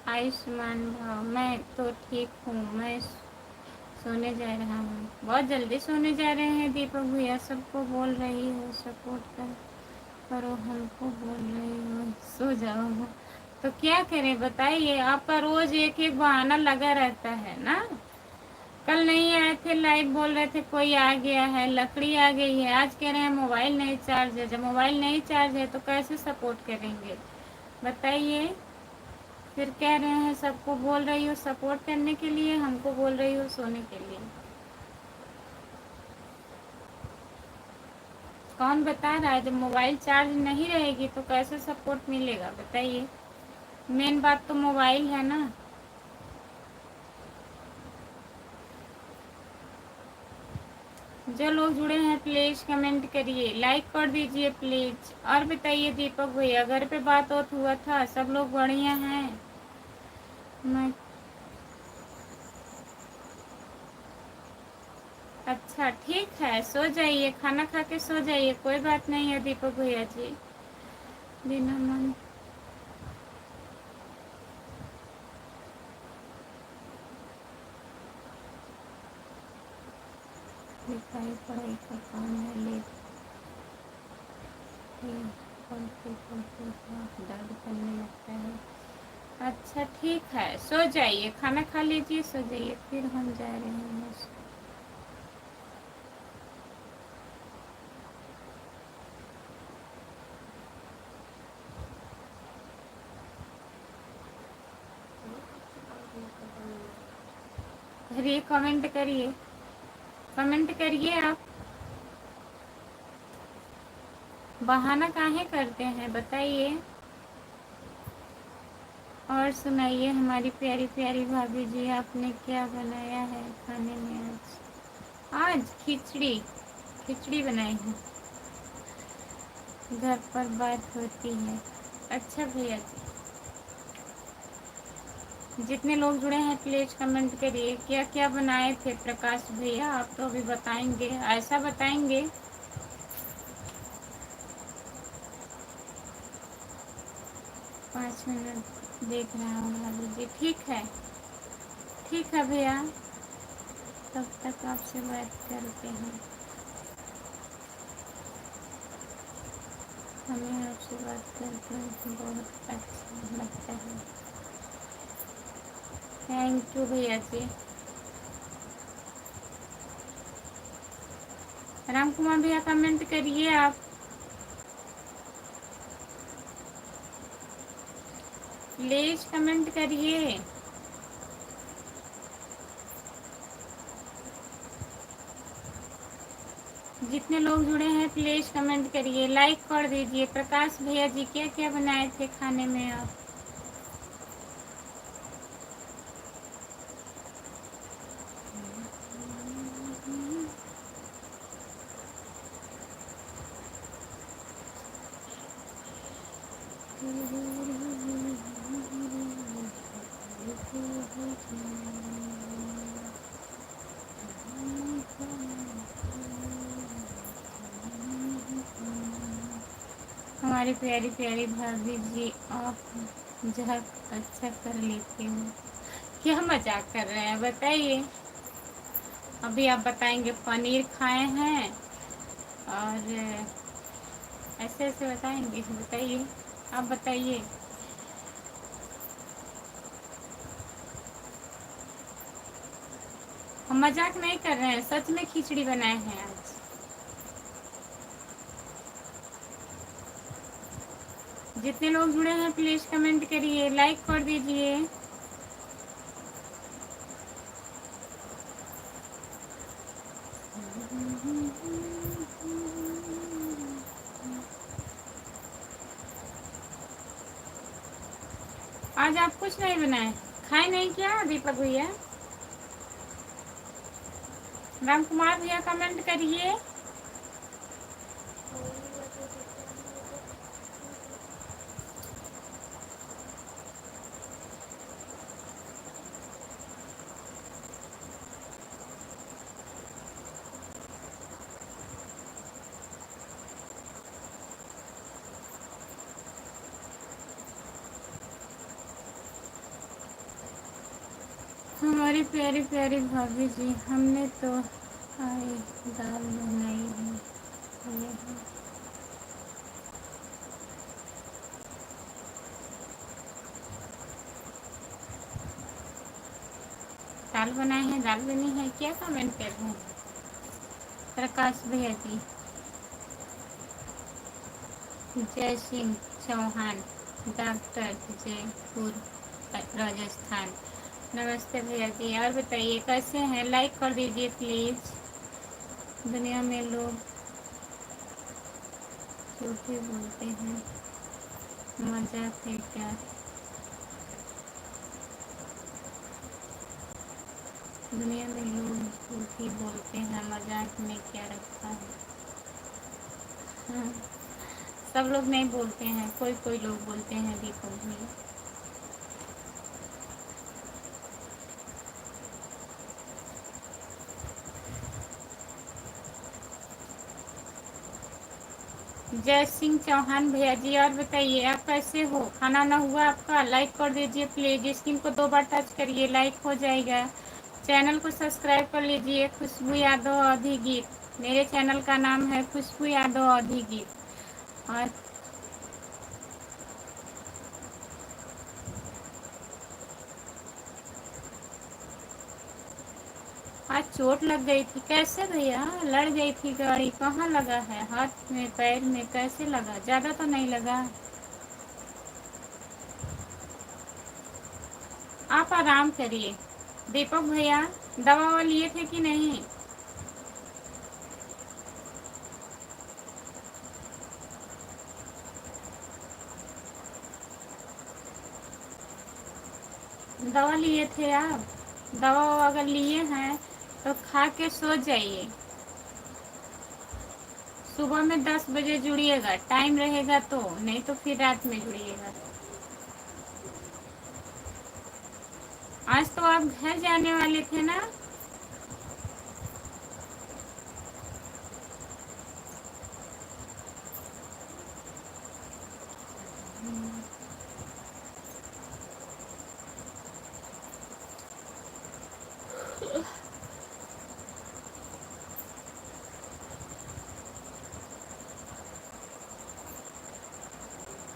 आयुष्मान भाव, मैं तो ठीक हूँ, मैं सोने जा रहा हूँ। बहुत जल्दी सोने जा रहे हैं दीपक भैया, सबको बोल रही हो सपोर्ट करो, हमको बोल रही हो सो जाओ, तो क्या करें बताइए। आपका रोज एक एक बहाना लगा रहता है ना। कल नहीं आए थे लाइव, बोल रहे थे कोई आ गया है, लकड़ी आ गई है। आज कह रहे हैं मोबाइल नहीं चार्ज है। जब मोबाइल नहीं चार्ज है तो कैसे सपोर्ट करेंगे बताइए। फिर कह रहे हैं सबको बोल रही हो सपोर्ट करने के लिए, हमको बोल रही हो सोने के लिए। कौन बता रहा है? जब मोबाइल चार्ज नहीं रहेगी तो कैसे सपोर्ट मिलेगा बताइए। मेन बात तो मोबाइल है ना। जो लोग जुड़े हैं प्लीज कमेंट करिए, लाइक कर दीजिए प्लीज। और बताइए दीपक भैया, घर पे बात हुआ था? सब लोग बढ़िया हैं? मैं अच्छा ठीक है, सो जाइए, खाना खा के सो जाइए, कोई बात नहीं है दीपक भैया जी। बिना मन लिखाई पढ़ाई का काम है, लेट पढ़ते पढ़ते दर्द करने लगता है। अच्छा ठीक है, सो जाइए, खाना खा लीजिए, सो जाइए, फिर हम जा रहे हैं बस। अरे कमेंट करिए, कमेंट करिए आप। बहाना काहे करते हैं बताइए। और सुनाइए हमारी प्यारी प्यारी भाभी जी, आपने क्या बनाया है खाने में आज? आज खिचड़ी, खिचड़ी बनाई है। घर पर बात होती है। अच्छा भैया जी, जितने लोग जुड़े हैं प्लीज कमेंट करिए क्या क्या बनाए थे प्रकाश भैया। आप तो अभी बताएंगे, ऐसा बताएंगे। 5 मिनट देख रहा हूँ भाभी जी, ठीक है, ठीक है भैया, तब तक आपसे बात करते हैं। हमें आपसे बात करके बहुत अच्छा लगता है। थैंक यू भैया जी। राम कुमार भैया कमेंट करिए आप, प्लीज कमेंट करिए। जितने लोग जुड़े हैं प्लीज कमेंट करिए, लाइक कर दीजिए। प्रकाश भैया जी क्या क्या बनाए थे खाने में आप? हमारी प्यारी प्यारी भाभी जी, आप मजाक अच्छा कर लेते हो। क्या मजाक कर रहे हैं बताइए? अभी आप बताएंगे पनीर खाए हैं और ऐसे ऐसे बताएंगे? बताइए, आप बताइए। हम मजाक नहीं कर रहे हैं, सच में खिचड़ी बनाए हैं आज। जितने लोग जुड़े हैं प्लीज कमेंट करिए, लाइक कर दीजिए। आज आप कुछ नहीं बनाए, खाए नहीं क्या दीपक भैया? राम कुमार भैया कमेंट करिए। हमारी प्यारी प्यारी भाभी जी, हमने तो आई दाल बनाई है। दाल बनाए हैं, दाल बनी है, क्या कमेंट कर रहे हैं? प्रकाश भैया जी, जय सिंह चौहान, डॉक्टर जयपुर राजस्थान। नमस्ते भैया जी, और बताइए कैसे हैं? लाइक कर दीजिए प्लीज। दुनिया में लोग झूठे बोलते हैं, मजाक है क्या? दुनिया में लोग झूठी बोलते हैं, मजाक में क्या रखा है? हाँ, सब लोग नहीं बोलते हैं, कोई कोई लोग बोलते हैं दीपक भैया। जय सिंह चौहान भैया जी, और बताइए आप कैसे हो? खाना ना हुआ आपका? लाइक कर दीजिए प्लीज, स्क्रीन को 2 बार टच करिए, लाइक हो जाएगा। चैनल को सब्सक्राइब कर लीजिए। खुशबू यादव अवधी गीत, मेरे चैनल का नाम है खुशबू यादव अवधी गीत। और आज चोट लग गई थी कैसे भैया? लड़ गई थी गाड़ी? कहाँ लगा है? हाथ में, पैर में? कैसे लगा? ज्यादा तो नहीं लगा? आप आराम करिए। दीपक भैया दवा लिए थे कि नहीं? दवा लिए थे आप? दवा अगर लिए हैं तो खा के सो जाइए। सुबह में 10 बजे जुड़िएगा, टाइम रहेगा तो, नहीं तो फिर रात में जुड़िएगा। आज तो आप घर जाने वाले थे ना?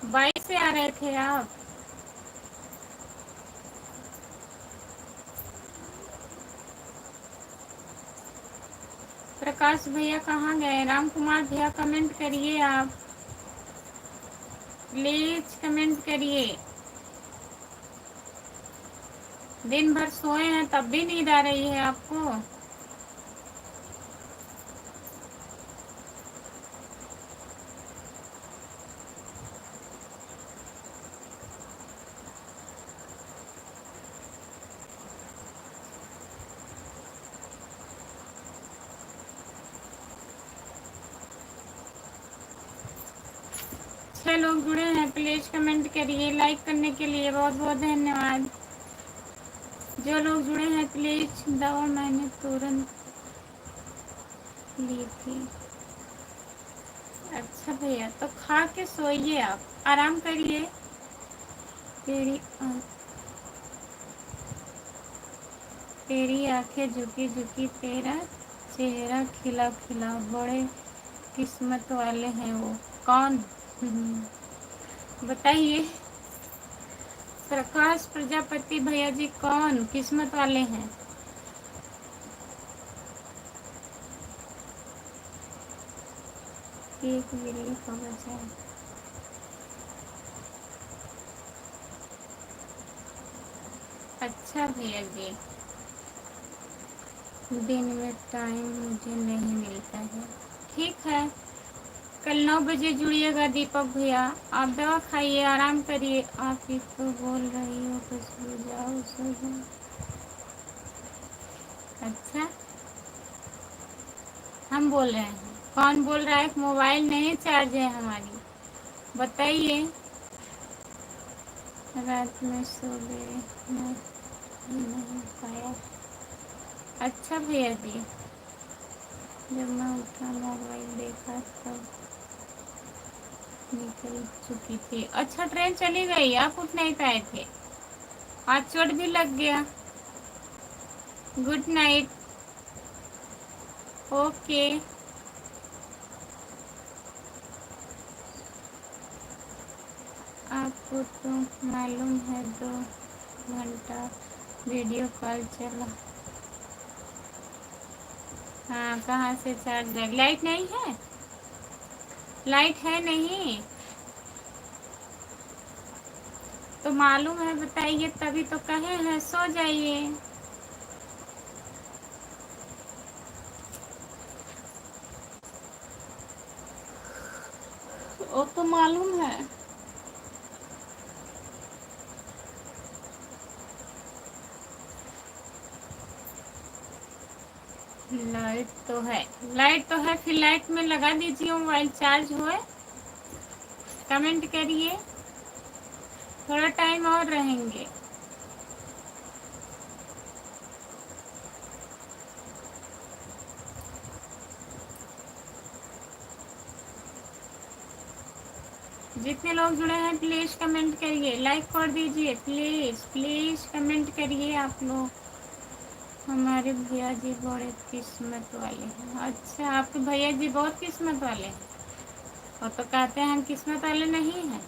22 से आ रहे थे आप? प्रकाश भैया कहाँ गए? राम कुमार भैया कमेंट करिए, आप प्लीज कमेंट करिए। दिन भर सोए हैं तब भी नींद आ रही है आपको? छह लोग जुड़े हैं, प्लीज कमेंट करिए। लाइक करने के लिए बहुत बहुत धन्यवाद। जो लोग जुड़े हैं प्लीज, दवा मैंने तुरंत ली थी। अच्छा भैया, तो खा के सोइए, आप आराम करिए। तेरी तेरी आंखें झुकी झुकी, तेरा चेहरा खिला खिला, बड़े किस्मत वाले हैं वो। कौन? बताइए। प्रकाश प्रजापति भैया जी, कौन किस्मत वाले हैं? एक बिल्ली का बचा। अच्छा भैया जी, दिन में टाइम मुझे नहीं मिलता है। ठीक है, कल 9 बजे जुड़िएगा दीपक भैया। आप दवा खाइए, आराम करिए। आप ही तो बोल रही हो कि सो जाओ सो जाओ। अच्छा, हम बोल रहे हैं? कौन बोल रहा है? मोबाइल नहीं चार्ज है हमारी। बताइए। रात में सो गए, मैं नहीं पाया। अच्छा भैया जी, जब मैं उठा मोबाइल देखा तब निकल चुकी थी। अच्छा, ट्रेन चली गई, आप उठ नहीं पाए थे। आज चोट भी लग गया। Good night. ओके। आपको तो मालूम है 2 घंटा वीडियो कॉल चला। हाँ, कहाँ से चार्ज है? लाइट नहीं है? लाइट है नहीं तो मालूम है, बताइए तभी तो कहे हैं सो जाइए। वो तो मालूम है। लाइट तो है, लाइट तो है, फिर लाइट में लगा दीजिए, मोबाइल चार्ज होए। कमेंट करिए। थोड़ा टाइम और रहेंगे। जितने लोग जुड़े हैं प्लीज कमेंट करिए, लाइक कर दीजिए। प्लीज प्लीज कमेंट करिए आप लोग। हमारे भैया जी बड़े किस्मत वाले हैं। अच्छा, आपके भैया जी बहुत किस्मत वाले हैं। और तो कहते हैं हम किस्मत वाले नहीं हैं।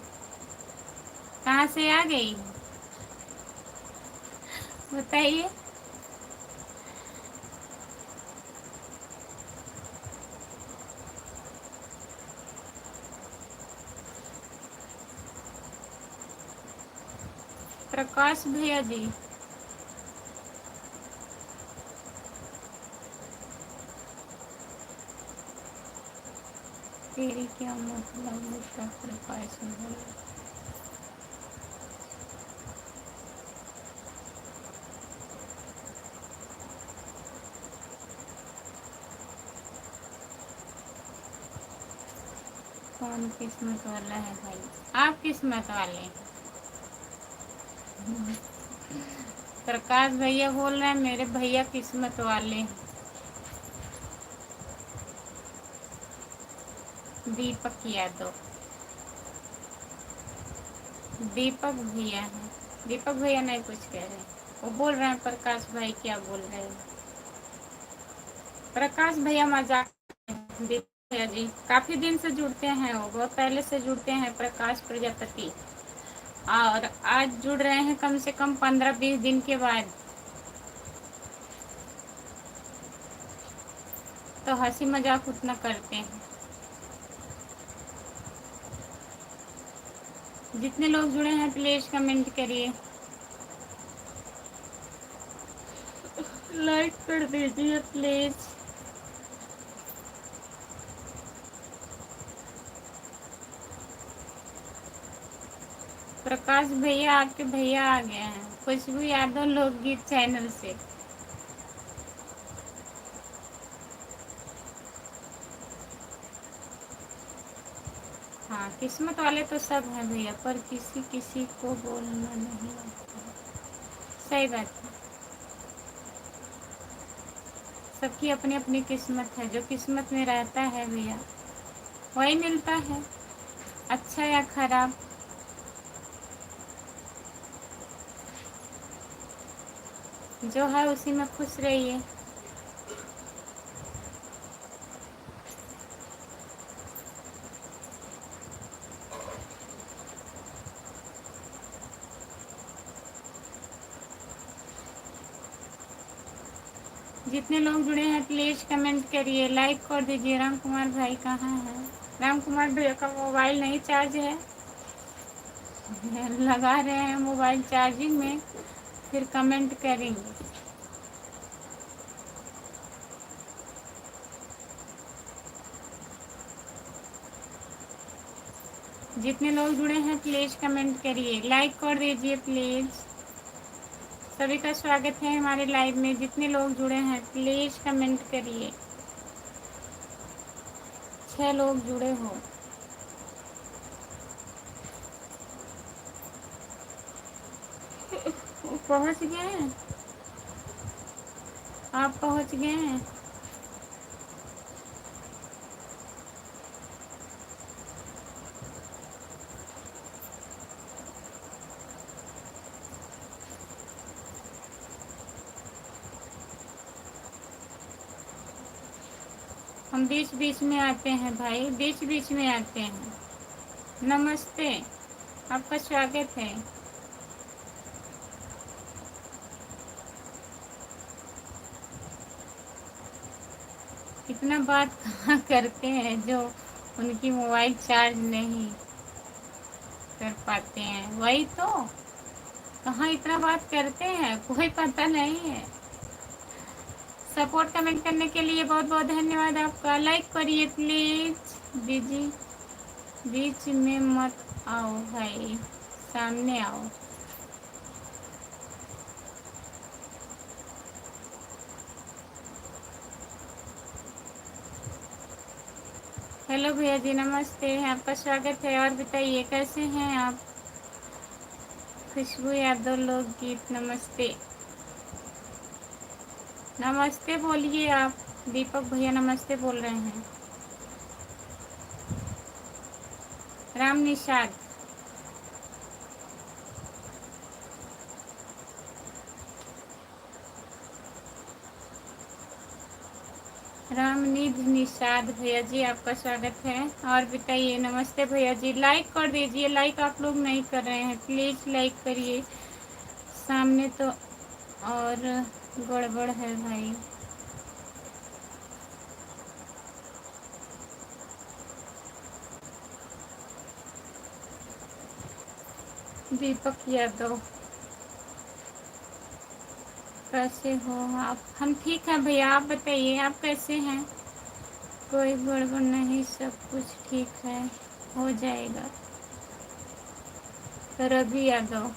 कहाँ से आ गई बताइए। प्रकाश भैया जी, तेरी क्या मतलब? उसका प्रकाश भैया कौन किस्मत वाला है भाई? आप किस्मत वाले हैं। प्रकाश भैया बोल रहे हैं मेरे भैया किस्मत वाले हैं। दीपक यादव, दीपक भैया है। दीपक भैया नहीं कुछ कह रहे, वो बोल रहे हैं प्रकाश भाई क्या बोल रहे हैं। प्रकाश भैया मजाक, दीपक भैया जी काफ़ी दिन से जुड़ते हैं, वो बहुत पहले से जुड़ते हैं, प्रकाश प्रजापति। और आज जुड़ रहे हैं कम से कम 15-20 दिन के बाद। तो हंसी मजाक उतना करते हैं। जितने लोग जुड़े हैं प्लीज कमेंट करिए, लाइक कर दीजिए प्लीज। प्रकाश भैया आपके भैया आ गए हैं, खुशबू यादव लोकगीत चैनल से। हाँ, किस्मत वाले तो सब हैं भैया, पर किसी किसी को बोलना नहीं आता है। सही बात है, सबकी अपनी अपनी किस्मत है, जो किस्मत में रहता है भैया वही मिलता है, अच्छा या खराब। जो है उसी में खुश रहिए। जितने लोग जुड़े हैं प्लीज कमेंट करिए, लाइक कर दीजिए। राम कुमार भाई कहाँ हैं? राम कुमार भैया का मोबाइल नहीं चार्ज है, लगा रहे हैं मोबाइल चार्जिंग में, फिर कमेंट करेंगे। जितने लोग जुड़े हैं प्लीज कमेंट करिए, लाइक कर दीजिए प्लीज। सभी का स्वागत है हमारे लाइव में। जितने लोग जुड़े हैं प्लीज कमेंट करिए। 6 लोग जुड़े हो। पहुंच गए हैं, आप पहुंच गए हैं। हम बीच बीच में आते हैं भाई, बीच बीच में आते हैं। नमस्ते, आपका स्वागत है। इतना बात कहाँ करते हैं जो उनकी मोबाइल चार्ज नहीं कर पाते हैं, वही तो। कहाँ इतना बात करते हैं, कोई पता नहीं है। सपोर्ट कमेंट करने के लिए बहुत बहुत धन्यवाद आपका। लाइक करिए प्लीज। दीदी बीच में मत आओ भाई, सामने आओ। हेलो भैया जी, नमस्ते, आपका स्वागत है। और बताइए कैसे हैं आप? खुशबू यादव लोकगीत, नमस्ते। नमस्ते बोलिए आप। दीपक भैया नमस्ते बोल रहे हैं। राम निषाद, रामनिध निषाद भैया जी आपका स्वागत है। और बताइए, नमस्ते भैया जी। लाइक कर दीजिए, लाइक आप लोग नहीं कर रहे हैं, प्लीज़ लाइक करिए। सामने तो और गड़बड़ है भाई। दीपक यादव, कैसे हो आप? हम ठीक हैं भैया, आप बताइए आप कैसे हैं? कोई गड़बड़ नहीं, सब कुछ ठीक है, हो जाएगा। रवि यादव,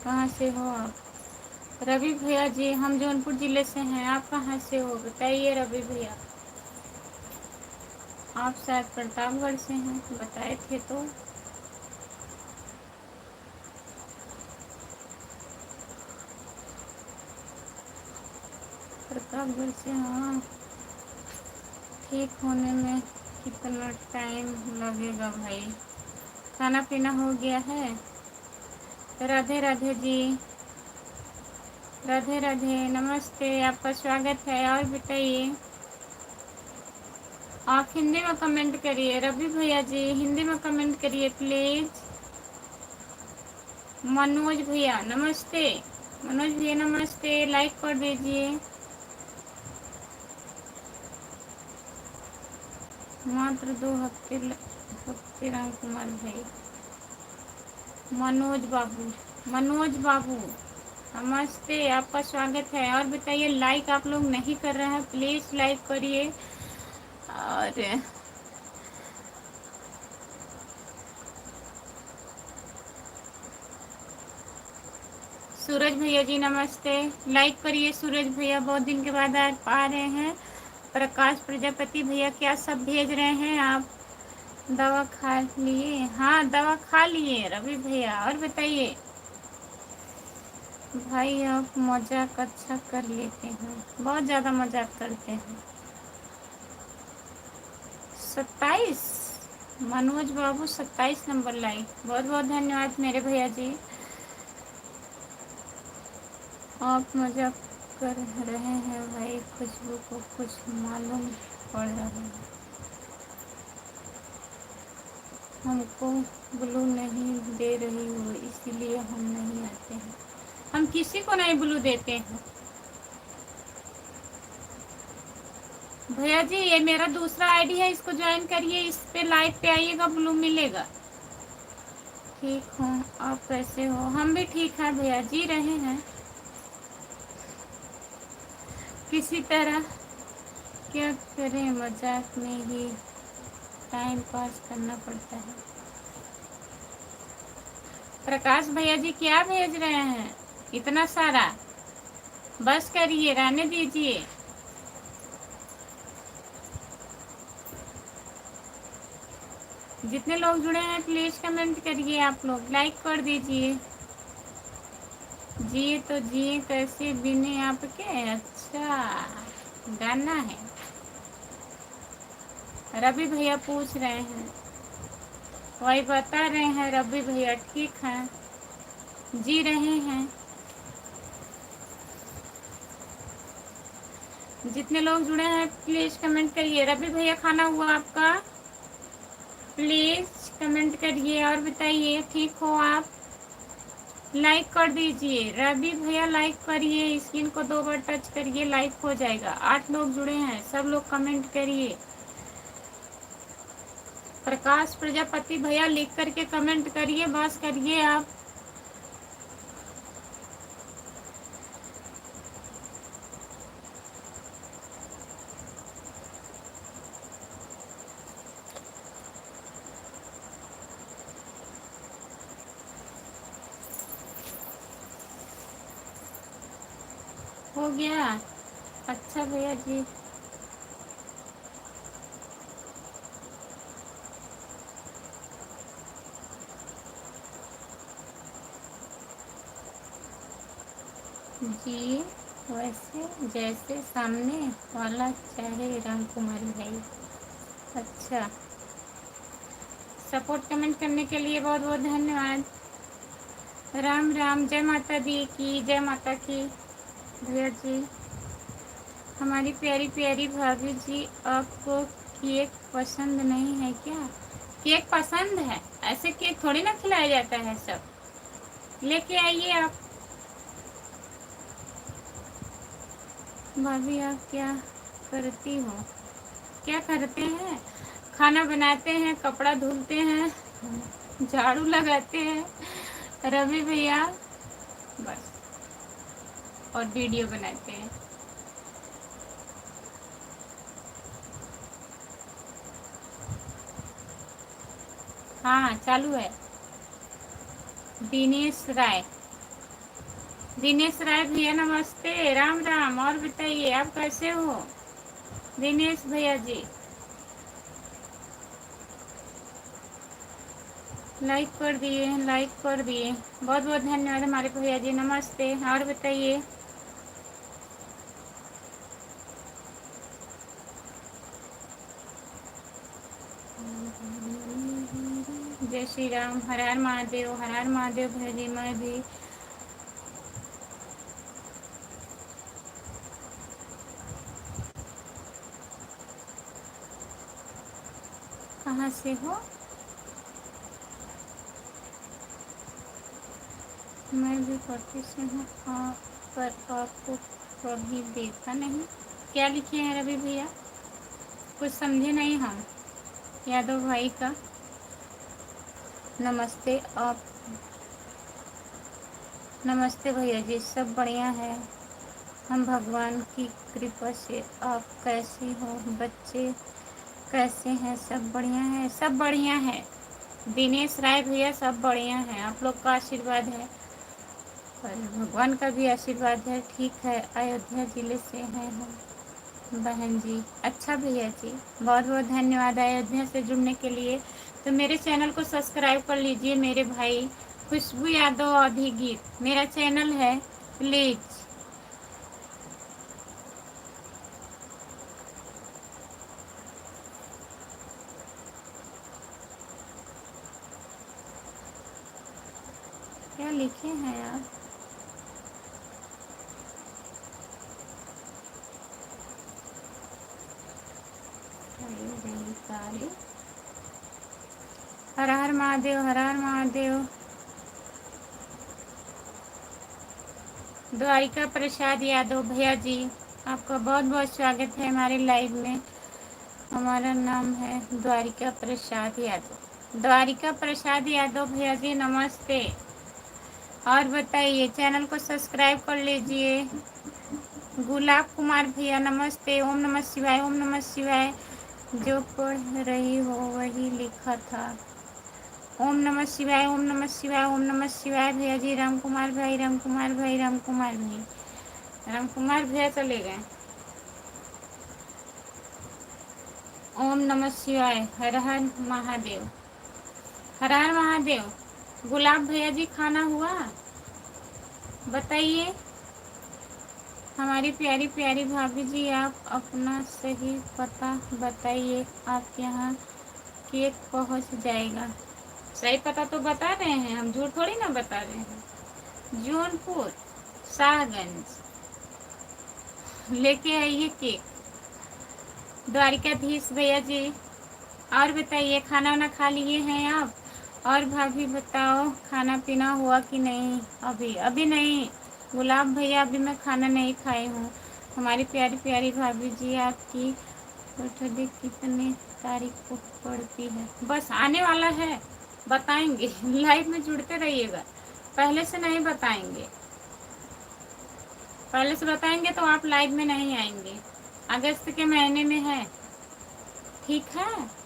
कहाँ से हो आप? रवि भैया जी हम जौनपुर ज़िले से हैं, आप कहाँ से हो बताइए रवि भैया। आप शायद प्रतापगढ़ से हैं, बताए थे तो। प्रतापगढ़ से, हाँ। ठीक होने में कितना टाइम लगेगा भाई? खाना पीना हो गया है? राधे राधे जी, राधे राधे, नमस्ते, आपका स्वागत है। और बताइए, आप हिंदी में कमेंट करिए। रवि भैया जी हिंदी में कमेंट करिए प्लीज। मनोज भैया नमस्ते। मनोज भैया नमस्ते, लाइक कर दीजिए। मात्र 2 हफ्ते राम कुमार भाई। मनोज बाबू नमस्ते, आपका स्वागत है। और बताइए, लाइक आप लोग नहीं कर रहे हैं, प्लीज लाइक करिए। और सूरज भैया जी नमस्ते, लाइक करिए। सूरज भैया बहुत दिन के बाद आज आ रहे हैं। प्रकाश प्रजापति भैया क्या सब भेज रहे हैं आप? दवा खा लिए? हाँ दवा खा लिए रवि भैया। और बताइए भाई, आप मजाक अच्छा कर लेते हैं, बहुत ज़्यादा मजाक करते हैं। 27 मनोज बाबू 27 नंबर लाइक, बहुत बहुत धन्यवाद मेरे भैया जी। आप मजाक कर रहे हैं भाई, खुशबू को कुछ मालूम पड़ रहा है। हमको ब्लू नहीं दे रही हो इसीलिए हम नहीं आते हैं। हम किसी को नहीं ब्लू देते हैं भैया जी। ये मेरा दूसरा आईडी है, इसको ज्वाइन करिए, इस पे लाइव पे आइएगा, ब्लू मिलेगा। ठीक हूँ, आप कैसे हो? हम भी ठीक हैं भैया, जी रहे हैं किसी तरह। क्या करें, मजाक में ही टाइम पास करना पड़ता है। प्रकाश भैया जी क्या भेज रहे हैं इतना सारा? बस करिए, रहने दीजिए। जितने लोग जुड़े हैं प्लीज कमेंट करिए, आप लोग लाइक कर दीजिए। जिए तो जिए कैसे बिने आपके? अच्छा गाना है। रवि भैया पूछ रहे हैं, वही बता रहे हैं रवि भैया। ठीक है, जी रहे हैं। जितने लोग जुड़े हैं प्लीज कमेंट करिए। रवि भैया खाना हुआ आपका? प्लीज कमेंट करिए और बताइए ठीक हो आप? लाइक कर दीजिए रवि भैया, लाइक करिए, स्क्रीन को 2 बार टच करिए, लाइक हो जाएगा। 8 लोग जुड़े हैं, सब लोग कमेंट करिए। प्रकाश प्रजापति भैया लिख करके कमेंट करिए, बस करिए आप। हो गया? अच्छा भैया जी, जी वैसे जैसे सामने वाला चाहे राम कुमारी भाई। अच्छा, सपोर्ट कमेंट करने के लिए बहुत बहुत धन्यवाद। राम राम, जय माता दी की, जय माता की भैया जी। हमारी प्यारी प्यारी भाभी जी, आपको केक पसंद नहीं है क्या? केक पसंद है, ऐसे केक थोड़ी ना खिलाया जाता है, सब लेके आइए आप। भाभी आप क्या करती हो? क्या करते हैं? खाना बनाते हैं, कपड़ा धुलते हैं, झाड़ू लगाते हैं रवि भैया, बस, और वीडियो बनाते हैं। हाँ चालू है। दिनेश राय, दिनेश राय भैया नमस्ते, राम राम। और बताइए आप कैसे हो दिनेश भैया जी? लाइक कर दिए, लाइक कर दिए, बहुत बहुत धन्यवाद हमारे भैया जी, नमस्ते। और बताइए, जय श्री राम, हर हर महादेव, हर हर महादेव भैया जी। मैं भी कहाँ से हो? मैं भी पढ़ती से हूँ, पर आपको कभी देखा नहीं। क्या लिखे हैं रवि भैया? कुछ समझे नहीं हम। यादव भाई का नमस्ते। आप नमस्ते भैया जी, सब बढ़िया है। हम भगवान की कृपा से। आप कैसे हो? बच्चे कैसे हैं? सब बढ़िया है, सब बढ़िया है। दिनेश राय भैया सब बढ़िया है, आप लोग का आशीर्वाद है और भगवान का भी आशीर्वाद है। ठीक है, अयोध्या जिले से हैं हम बहन जी। अच्छा भैया जी, बहुत बहुत धन्यवाद अयोध्या से जुड़ने के लिए। तो मेरे चैनल को सब्सक्राइब कर लीजिए मेरे भाई। खुशबू यादव अभी गीत मेरा चैनल है, प्लीज। क्या लिखे हैं यार? हर हर महादेव, हर हर महादेव। द्वारिका प्रसाद यादव भैया जी, आपका बहुत बहुत स्वागत है हमारे लाइव में। हमारा नाम है द्वारिका प्रसाद यादव। द्वारिका प्रसाद यादव भैया जी नमस्ते। और बताइए, चैनल को सब्सक्राइब कर लीजिए। गुलाब कुमार भैया नमस्ते। ओम नमः शिवाय, ओम नमः शिवाय। जो पढ़ रही हो वही लिखा था। ओम नमः शिवाय, ओम नमः शिवाय, ओम नमः शिवाय भैया जी। राम कुमार भाई, राम कुमार भाई, राम कुमार भाई, राम कुमार भैया चले गए। ओम नमः शिवाय, हर हर महादेव, हर हर महादेव। गुलाब भैया जी, खाना हुआ? बताइए हमारी प्यारी प्यारी भाभी जी, आप अपना सही पता बताइए। आपके यहाँ केक पहुँच जाएगा। सही पता तो बता रहे हैं हम, झूठ थोड़ी ना बता रहे हैं। जौनपुर शाहगंज लेके आइए केक। द्वारिकाधीश भैया जी, और बताइए खाना वाना खा लिए हैं आप? और भाभी बताओ, खाना पीना हुआ कि नहीं? अभी अभी नहीं गुलाब भैया, अभी मैं खाना नहीं खाई हूँ। हमारी प्यारी प्यारी भाभी जी, आपकी बर्थडे कितने तारीख को पड़ती है? बस आने वाला है, बताएंगे। लाइव में जुड़ते रहिएगा, पहले से नहीं बताएंगे। पहले से बताएंगे तो आप लाइव में नहीं आएंगे। अगस्त के महीने में है, ठीक है?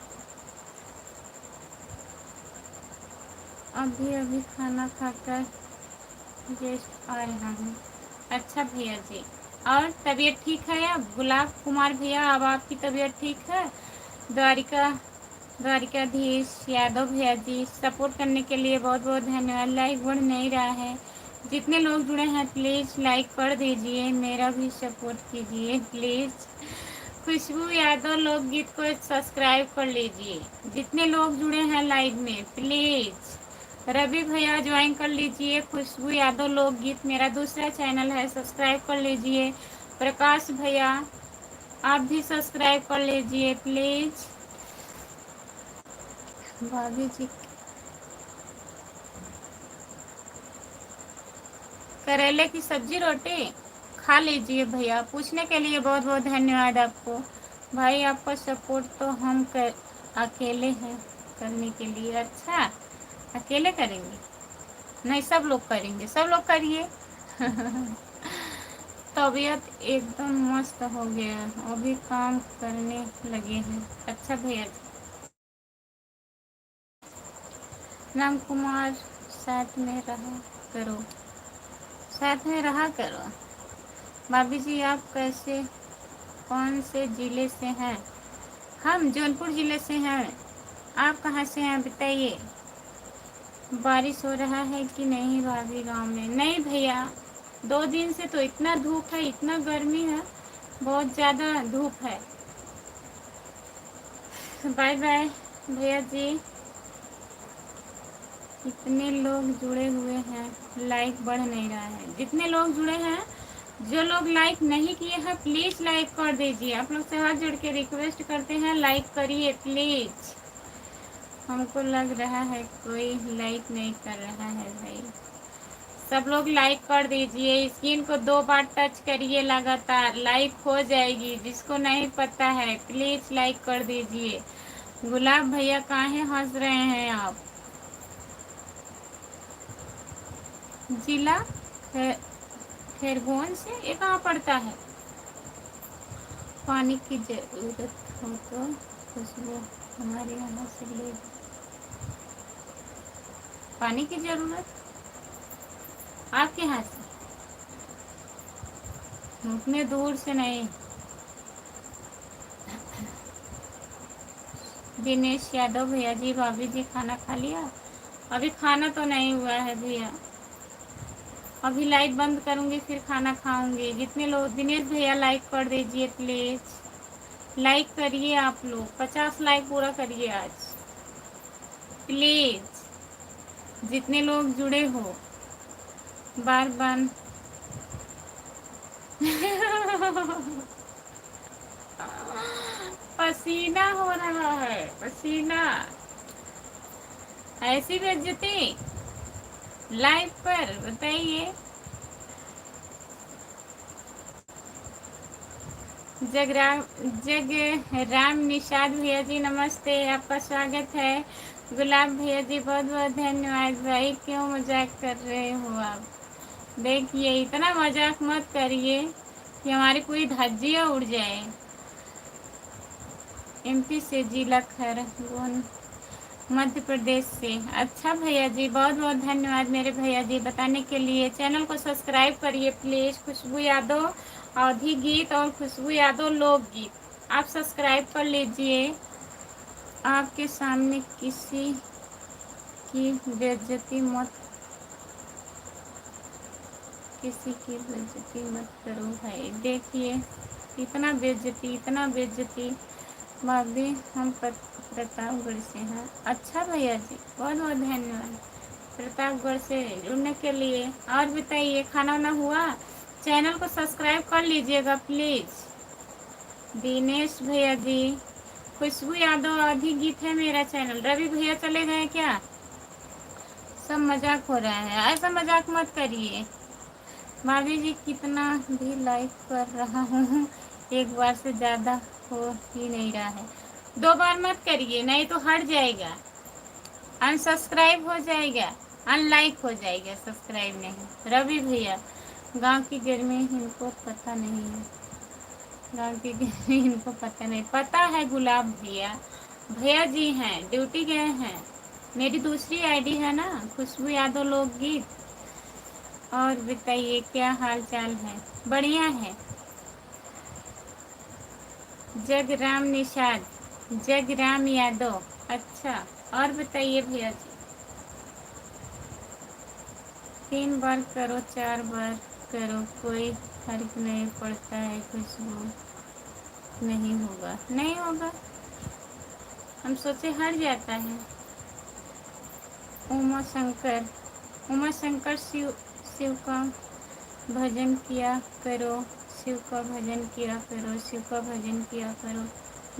अभी अभी खाना खाकर जस्ट आ रहा हूँ। अच्छा भैया जी, और तबीयत ठीक है अब? गुलाब कुमार भैया, अब आपकी तबीयत ठीक है? द्वारिकाधीश यादव भैया जी, सपोर्ट करने के लिए बहुत बहुत धन्यवाद। लाइक बढ़ नहीं रहा है, जितने लोग जुड़े हैं प्लीज़ लाइक कर दीजिए, मेरा भी सपोर्ट कीजिए प्लीज़। खुशबू यादव लोकगीत को सब्सक्राइब कर लीजिए, जितने लोग जुड़े हैं लाइव में प्लीज़। रवि भैया ज्वाइन कर लीजिए। खुशबू यादव लोकगीत मेरा दूसरा चैनल है, सब्सक्राइब कर लीजिए। प्रकाश भैया, आप भी सब्सक्राइब कर लीजिए प्लीज़। भाभी जी, करेले की सब्जी रोटी खा लीजिए भैया। पूछने के लिए बहुत बहुत धन्यवाद आपको भाई। आपका सपोर्ट तो हम अकेले हैं करने के लिए। अच्छा, अकेले करेंगे? नहीं, सब लोग करेंगे, सब लोग करिए। तबीयत एकदम मस्त हो गया, अभी काम करने लगे हैं। अच्छा भैया, राम कुमार, साथ में रहा करो, साथ में रहा करो। भाभी जी, आप कैसे, कौन से ज़िले से हैं? हम जौनपुर ज़िले से हैं। आप कहाँ से हैं बताइए? बारिश हो रहा है कि नहीं भाभी गांव में? नहीं भैया, 2 दिन से तो इतना धूप है, इतना गर्मी है, बहुत ज़्यादा धूप है। बाय बाय भैया जी। कितने लोग जुड़े हुए हैं? लाइक बढ़ नहीं रहा है। जितने लोग जुड़े हैं, जो लोग लाइक नहीं किए हैं प्लीज़ लाइक कर दीजिए। आप लोग से हाथ जोड़ के रिक्वेस्ट करते हैं, लाइक करिए प्लीज़। हमको लग रहा है कोई लाइक नहीं कर रहा है भाई। सब लोग लाइक कर दीजिए। स्क्रीन को 2 बार टच करिए लगातार, लाइक हो जाएगी। जिसको नहीं पता है प्लीज लाइक कर दीजिए। गुलाब भैया काहे हंस रहे हैं आप? जिला खैरगोन से ये कहाँ पड़ता है? पानी की जरूरत हो तो खुशबू हमारे यहाँ से ले। पानी की जरूरत आपके यहाँ से, उतने दूर से नहीं। दिनेश यादव भैया जी, भाभी जी खाना खा लिया? अभी खाना तो नहीं हुआ है भैया, अभी लाइट बंद करूंगी फिर खाना खाऊंगी। जितने लोग, दिनेश भैया लाइक कर दीजिए प्लीज, लाइक करिए आप लोग, 50 लाइक पूरा करिए आज प्लीज। जितने लोग जुड़े हो बार बार पसीना हो रहा है, पसीना। ऐसी बेइज्जती लाइव पर बताइए। जग राम निषाद भैया जी नमस्ते, आपका स्वागत है। गुलाब भैया जी बहुत बहुत धन्यवाद। भाई क्यों मजाक कर रहे हो आप? देखिए इतना मजाक मत करिए कि हमारी पूरी धज्जियाँ उड़ जाए। एमपी से, जिला खरगोन, मध्य प्रदेश से। अच्छा भैया जी, बहुत बहुत धन्यवाद मेरे भैया जी बताने के लिए। चैनल को सब्सक्राइब करिए प्लीज। खुशबू यादव अवधी गीत और खुशबू यादव लोकगीत आप सब्सक्राइब कर लीजिए। आपके सामने किसी की बेइज्जती मत, किसी की बेइज्जती मत करो भाई। देखिए इतना बेइज्जती, इतना बेइज्जती। भाभी हम प्रतापगढ़ से हैं। अच्छा भैया जी, बहुत बहुत धन्यवाद प्रतापगढ़ से जुड़ने के लिए। और बताइए खाना वाना हुआ? चैनल को सब्सक्राइब कर लीजिएगा प्लीज। दिनेश भैया जी, खुशबू यादव आधी गीत है मेरा चैनल। रवि भैया चले गए क्या? सब मजाक हो रहा है, ऐसा मजाक मत करिए। भाभी जी कितना भी लाइक कर रहा हूँ, एक बार से ज्यादा हो ही नहीं रहा है। 2 बार मत करिए नहीं तो हट जाएगा, अनसब्सक्राइब हो जाएगा, अनलाइक हो जाएगा, सब्सक्राइब नहीं। रवि भैया, गांव की गर्मी इनको पता नहीं है, गांव की गर्मी इनको पता नहीं। पता है गुलाब भैया, भैया जी हैं, ड्यूटी गए हैं। मेरी दूसरी आईडी है ना, खुशबू यादव लोकगीत। और बताइए क्या हाल चाल है? बढ़िया है। जगराम निषाद, जगराम यादव। अच्छा और बताइए भैया जी। 3 बार करो, 4 बार करो, कोई फर्क नहीं पड़ता है। खुशबू नहीं होगा, नहीं होगा, हम सोचे हट जाता है। उमा शंकर, उमा शंकर, शिव शिव का भजन किया करो, शिव का भजन किया करो, शिव का भजन किया करो।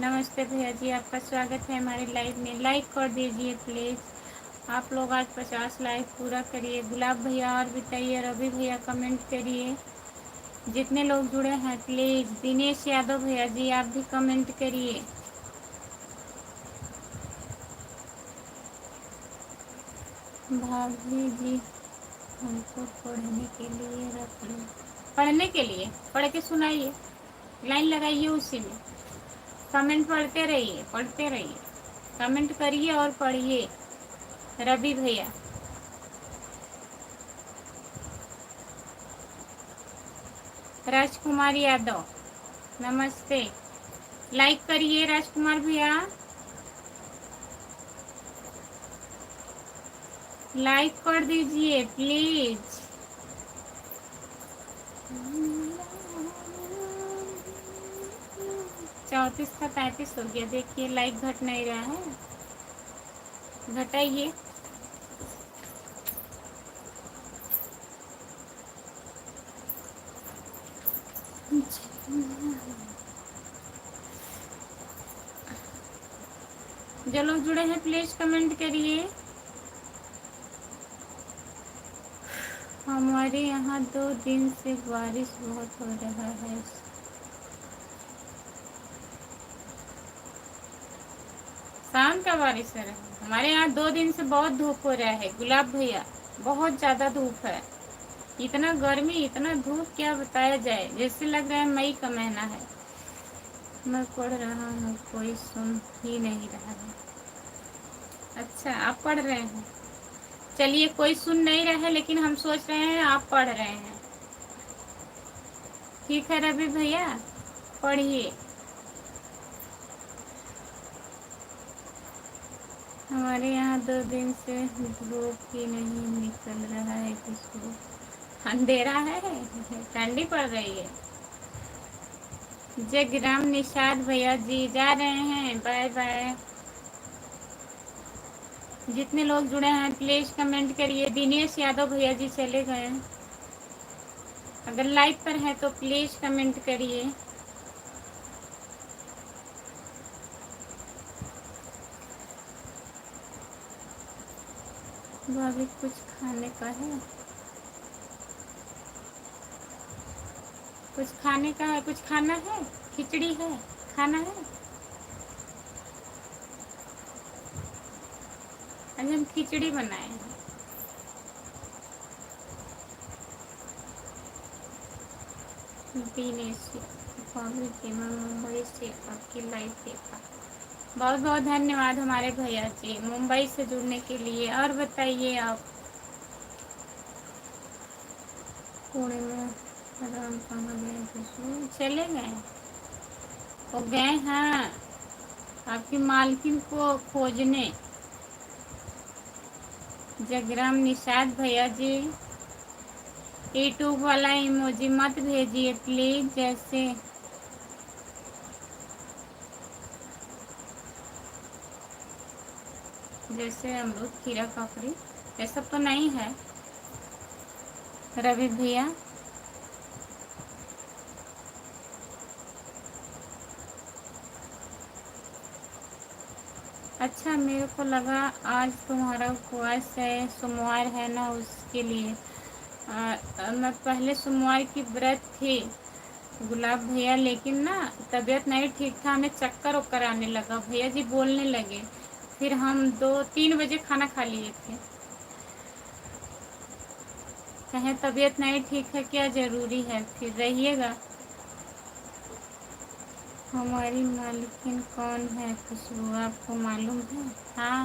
नमस्ते भैया जी, आपका स्वागत है हमारे लाइव में। लाइक कर दीजिए प्लीज़। आप लोग आज 50 लाइक पूरा करिए। गुलाब भैया और बताइए, रवि भैया कमेंट करिए। जितने लोग जुड़े हैं प्लीज़। दिनेश यादव भैया जी आप भी कमेंट करिए। भाभी जी हमको पढ़ने के लिए रख लो। पढ़ने के लिए पढ़ के सुनाइए, लाइन लगाइए, उसी में कमेंट पढ़ते रहिए, पढ़ते रहिए, कमेंट करिए और पढ़िए। रवि भैया, राजकुमार यादव नमस्ते, लाइक करिए राजकुमार भैया, लाइक कर दीजिए प्लीज। 34 का 35 हो गया। देखिए लाइक घट नहीं रहा है, घटाइए। जो लोग जुड़े हैं प्लीज कमेंट करिए। हमारे यहाँ 2 दिन से बारिश बहुत हो रहा है। शाम का बारिश हो रहा है। हमारे यहाँ 2 दिन से बहुत धूप हो रहा है गुलाब भैया, बहुत ज्यादा धूप है। इतना गर्मी इतना धूप क्या बताया जाए, जैसे लग रहा है मई का महीना है। मैं पढ़ रहा हूँ, कोई सुन ही नहीं रहा है। अच्छा आप पढ़ रहे हैं, चलिए कोई सुन नहीं रहा है, लेकिन हम सोच रहे हैं आप पढ़ रहे हैं। ठीक है रवि भैया पढ़िए। हमारे यहाँ 2 दिन से धूप ही नहीं निकल रहा है, किसको अंधेरा है, ठंडी पड़ रही है। जयग्राम निषाद भैया जी जा रहे हैं, बाय बाय। जितने लोग जुड़े हैं प्लीज कमेंट करिए। दिनेश यादव भैया जी चले गए, अगर लाइव पर है तो प्लीज कमेंट करिए। भाभी कुछ खाने का है, कुछ खाने का है, कुछ खाना है, खिचड़ी है, खाना है। आज हम खिचड़ी बनाए हैं। दिनेश भाभी जी, मैं मुंबई से आपकी लाइव देखा। बहुत बहुत धन्यवाद हमारे भैया जी मुंबई से जुड़ने के लिए। और बताइए आप पुणे में राम कहाँ गए? चले गए, वो गए हैं आपकी मालकिन को खोजने। जगराम निषाद भैया जी यूट्यूब वाला इमोजी मत भेजिए प्लीज, जैसे अमरूद खीरा ककड़ी ये सब तो नहीं है रवि भैया। अच्छा मेरे को लगा आज तुम्हारा उपवास है, सोमवार है ना, उसके लिए मैं पहले सोमवार की व्रत थी गुलाब भैया, लेकिन ना तबीयत नहीं ठीक था, हमें चक्कर वक्कर आने लगा, भैया जी बोलने लगे, फिर हम 2-3 बजे खाना खा लिए थे। कहें तबीयत नहीं ठीक है क्या जरूरी है, फिर रहिएगा। हमारी मालकिन कौन है? खुशबू, आपको मालूम है? हाँ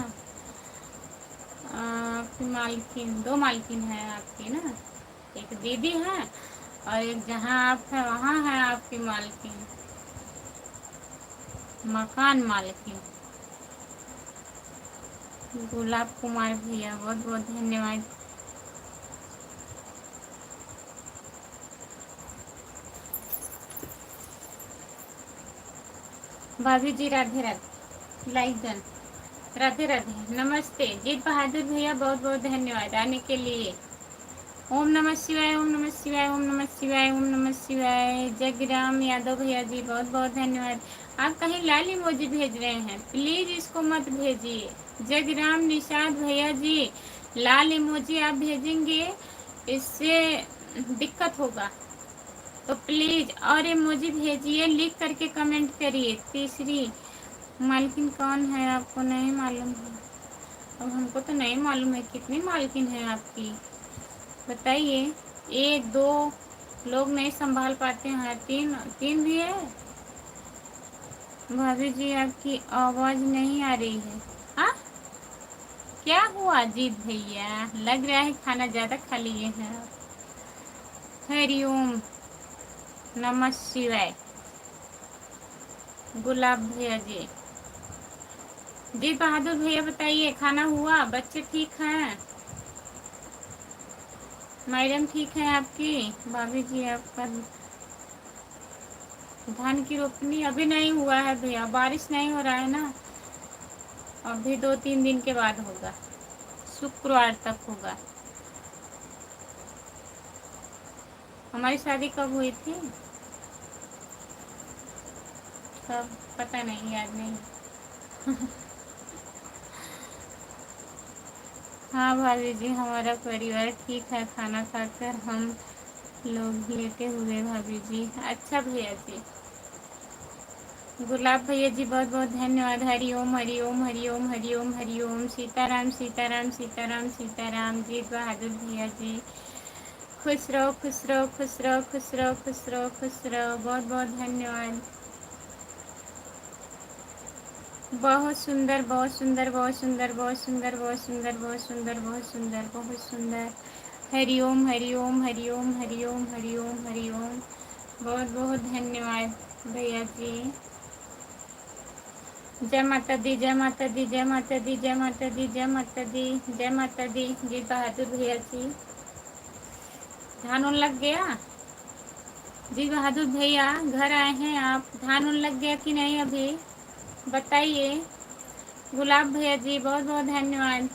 आपकी मालकिन 2 मालकिन है आपकी ना, एक दीदी है और एक जहाँ आप है वहाँ है आपकी मालकिन, मकान मालकिन। गुलाब कुमार भैया बहुत बहुत धन्यवाद। भाभी जी राधे राधे, लाइक डन। राधे राधे, नमस्ते। जीत बहादुर भैया बहुत बहुत धन्यवाद आने के लिए। ओम नमः शिवाय, ओम नमः शिवाय, ओम नमः शिवाय, ओम नमः शिवाय। जगराम यादव भैया जी बहुत बहुत धन्यवाद। आप कहीं लाल इमोजी भेज रहे हैं, प्लीज इसको मत भेजिए। जगराम निषाद भैया जी लाल इमोजी आप भेजेंगे इससे दिक्कत होगा, तो प्लीज और इमोजी भेजिए, लिख करके कमेंट करिए। तीसरी मालकिन कौन है आपको नहीं मालूम है? अब हमको तो नहीं मालूम है कितनी मालकिन है आपकी, बताइए। 1-2 लोग नहीं संभाल पाते हैं, 3 भी है। भाभी जी आपकी आवाज नहीं आ रही है। हाँ क्या हुआ जीत भैया? लग रहा है खाना ज्यादा खा लिए हैं आप। हरिओम नमः शिवाय। गुलाब भैया जी, जीत बहादुर भैया बताइए खाना हुआ? बच्चे ठीक हैं? मैडम ठीक है आपकी? भाभी जी आपका धान की रोपनी अभी नहीं हुआ है भैया, बारिश नहीं हो रहा है ना, अभी 2-3 दिन के बाद होगा, शुक्रवार तक होगा। हमारी शादी कब हुई थी? कब पता नहीं, याद नहीं। हाँ भाभी जी, हमारा परिवार ठीक है, खाना खाकर हम लोग लेटे हुए भाभी जी। अच्छा भैया जी। गुलाब भैया जी बहुत बहुत धन्यवाद। हरिओम हरिओम हरिओम हरिओम हरिओम। सीताराम सीताराम सीताराम सीताराम। जीत बहादुर भैया जी, खुश रहो खुश रहो खुश रहो खुश रहो खुश रहो खुश रहो। बहुत बहुत धन्यवाद। बहुत सुंदर बहुत सुंदर बहुत सुंदर बहुत सुंदर बहुत सुंदर बहुत सुंदर बहुत सुंदर बहुत सुंदर। हरिओम हरिओम हरिओम हरिओम हरिओम हरिओम। बहुत बहुत धन्यवाद भैया जी। जय माता दी जय माता दी जय माता दी जय माता दी जय माता दी जय माता दी। जी बहादुर भैया जी, धान उन लग गया? जी बहादुर भैया घर आए हैं आप, धान उन लग गया कि नहीं अभी बताइए। गुलाब भैया जी बहुत बहुत धन्यवाद।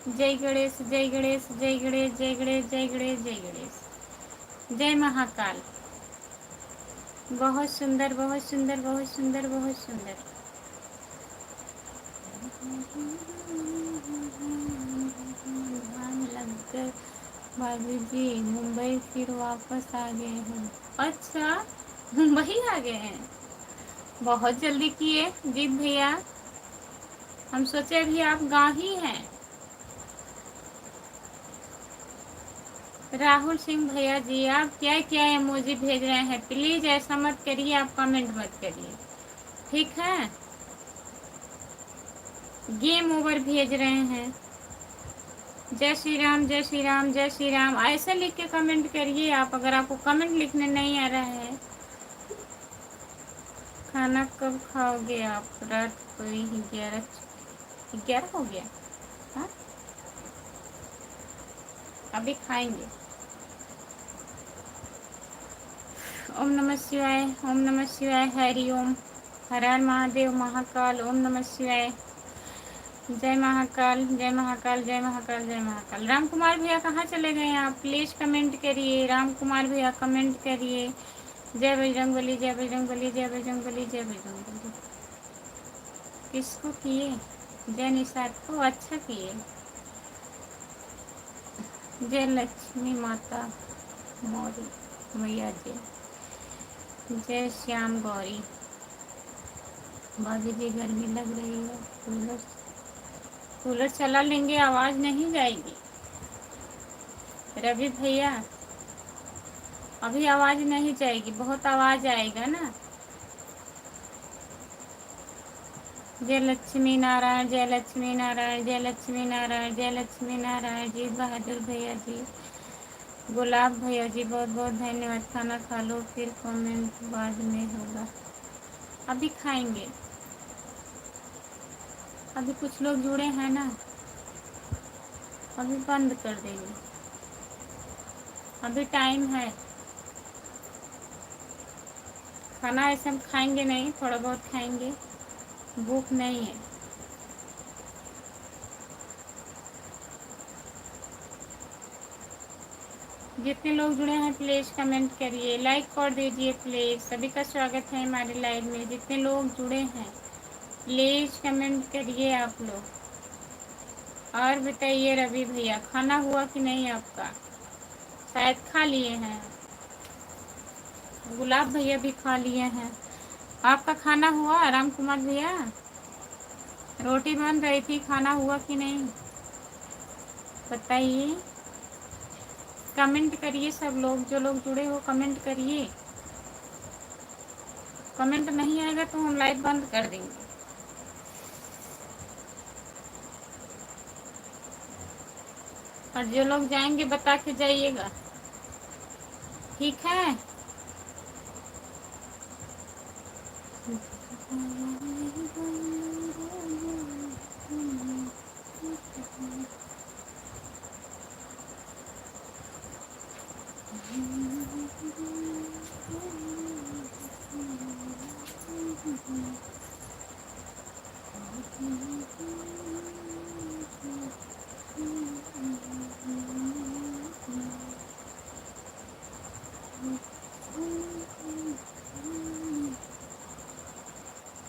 जय गणेश जय गणेश जय गणेश जय गणेश जय गणेश जय गणेश। जय महाकाल। बहुत सुंदर बहुत सुंदर बहुत सुंदर बहुत सुंदर। धान लग गए भाभी जी, मुंबई फिर वापस आ गए हैं। अच्छा, मुंबई आ गए हैं, बहुत जल्दी किए जीत भैया। हम सोचे अभी आप गाँव ही हैं। राहुल सिंह भैया जी, आप क्या क्या इमोजी भेज रहे हैं? प्लीज ऐसा मत करिए, आप कमेंट मत करिए, ठीक है? गेम ओवर भेज रहे हैं। जय श्री राम जय श्री राम जय श्री राम ऐसे लिख के कमेंट करिए आप, अगर आपको कमेंट लिखने नहीं आ रहा है। खाना कब खाओगे आप? रात को ही 11 हो गया। हाँ, अभी खाएंगे। ओम नमः शिवाय ओम नमः शिवाय। हरि ओम। हर हर महादेव महाकाल। ओम नमः शिवाय। जय महाकाल जय महाकाल जय महाकाल जय महाकाल। राम कुमार भैया कहाँ चले गए आप? प्लीज कमेंट करिए, राम कुमार भैया कमेंट करिए। जय बजरंगबली जय बजरंगबली जय बजरंगबली जय बजरंगबली। किसको किए? जय निषाद को, अच्छा किए। जय लक्ष्मी माता मौरी मैया जय। जय श्याम गौरी। भाभी जी गर्मी लग रही है, कूलर चला लेंगे, आवाज नहीं जाएगी। रवि भैया अभी आवाज नहीं जाएगी, बहुत आवाज आएगा ना। जय लक्ष्मी नारायण जय लक्ष्मी नारायण जय लक्ष्मी नारायण जय लक्ष्मी नारायण। जी बहादुर भैया जी, गुलाब भैया जी बहुत बहुत धन्यवाद। खाना खा लो फिर कमेंट बाद में होगा। अभी खाएंगे, अभी कुछ लोग जुड़े हैं ना, अभी बंद कर देंगे, अभी टाइम है। खाना ऐसे हम खाएंगे नहीं, थोड़ा बहुत खाएंगे, भूख नहीं है। जितने लोग जुड़े हैं प्लीज कमेंट करिए, लाइक कर दीजिए प्लीज। सभी का स्वागत है हमारे लाइव में। जितने लोग जुड़े हैं प्लीज कमेंट करिए आप लोग। और बताइए रवि भैया, खाना हुआ कि नहीं आपका? शायद खा लिए हैं। गुलाब भैया भी खा लिए हैं। आपका खाना हुआ राम कुमार भैया? रोटी बन रही थी, खाना हुआ कि नहीं बताइए। कमेंट करिए सब लोग, जो लोग जुड़े हो कमेंट करिए। कमेंट नहीं आएगा तो हम लाइव बंद कर देंगे। और जो लोग जाएंगे बता के जाइएगा, ठीक है?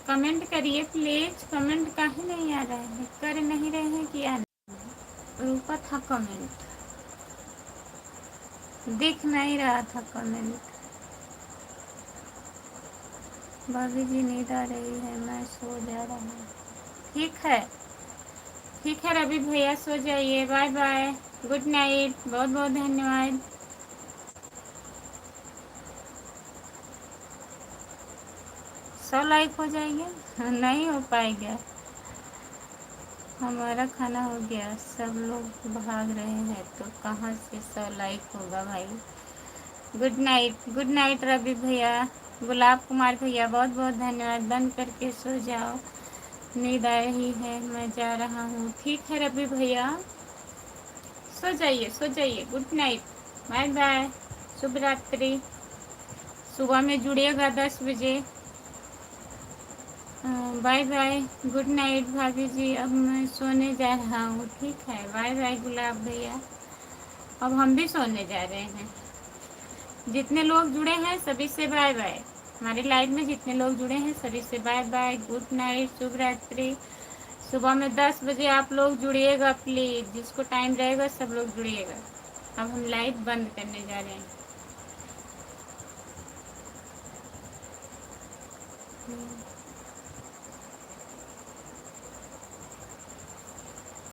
कमेंट करिए प्लीज। कमेंट काहे नहीं आ रहा है? कर नहीं रहे हैं कि आ रुका था कमेंट, दिख नहीं रहा था कमेंट। भाभी जी नींद आ रही है, मैं सो जा रहा हूँ। ठीक है, ठीक है रवि भैया, सो जाइए। बाय बाय, गुड नाइट, बहुत बहुत धन्यवाद। 100 लाइक हो जाएंगे? नहीं हो पाएगा। हमारा खाना हो गया, सब लोग भाग रहे हैं तो कहाँ से 100 लाइक होगा भाई। गुड नाइट, गुड नाइट रवि भैया, गुलाब कुमार भैया, बहुत बहुत धन्यवाद। बंद करके सो जाओ, नींद आ रही है, मैं जा रहा हूँ। ठीक है रवि भैया, सो जाइए, सो जाइए। गुड नाइट, बाय बाय, शुभ रात्रि। सुबह में जुड़िएगा 10 बजे। बाय बाय, गुड नाइट भाभी जी, अब मैं सोने जा रहा हूँ। ठीक है, बाय बाय गुलाब भैया, अब हम भी सोने जा रहे हैं। जितने लोग जुड़े हैं सभी से बाय बाय। हमारे लाइव में जितने लोग जुड़े हैं सभी से बाय बाय, गुड नाइट, शुभ रात्रि। सुबह में 10 बजे आप लोग जुड़िएगा प्लीज़, जिसको टाइम रहेगा सब लोग जुड़िएगा। अब हम लाइव बंद करने जा रहे हैं।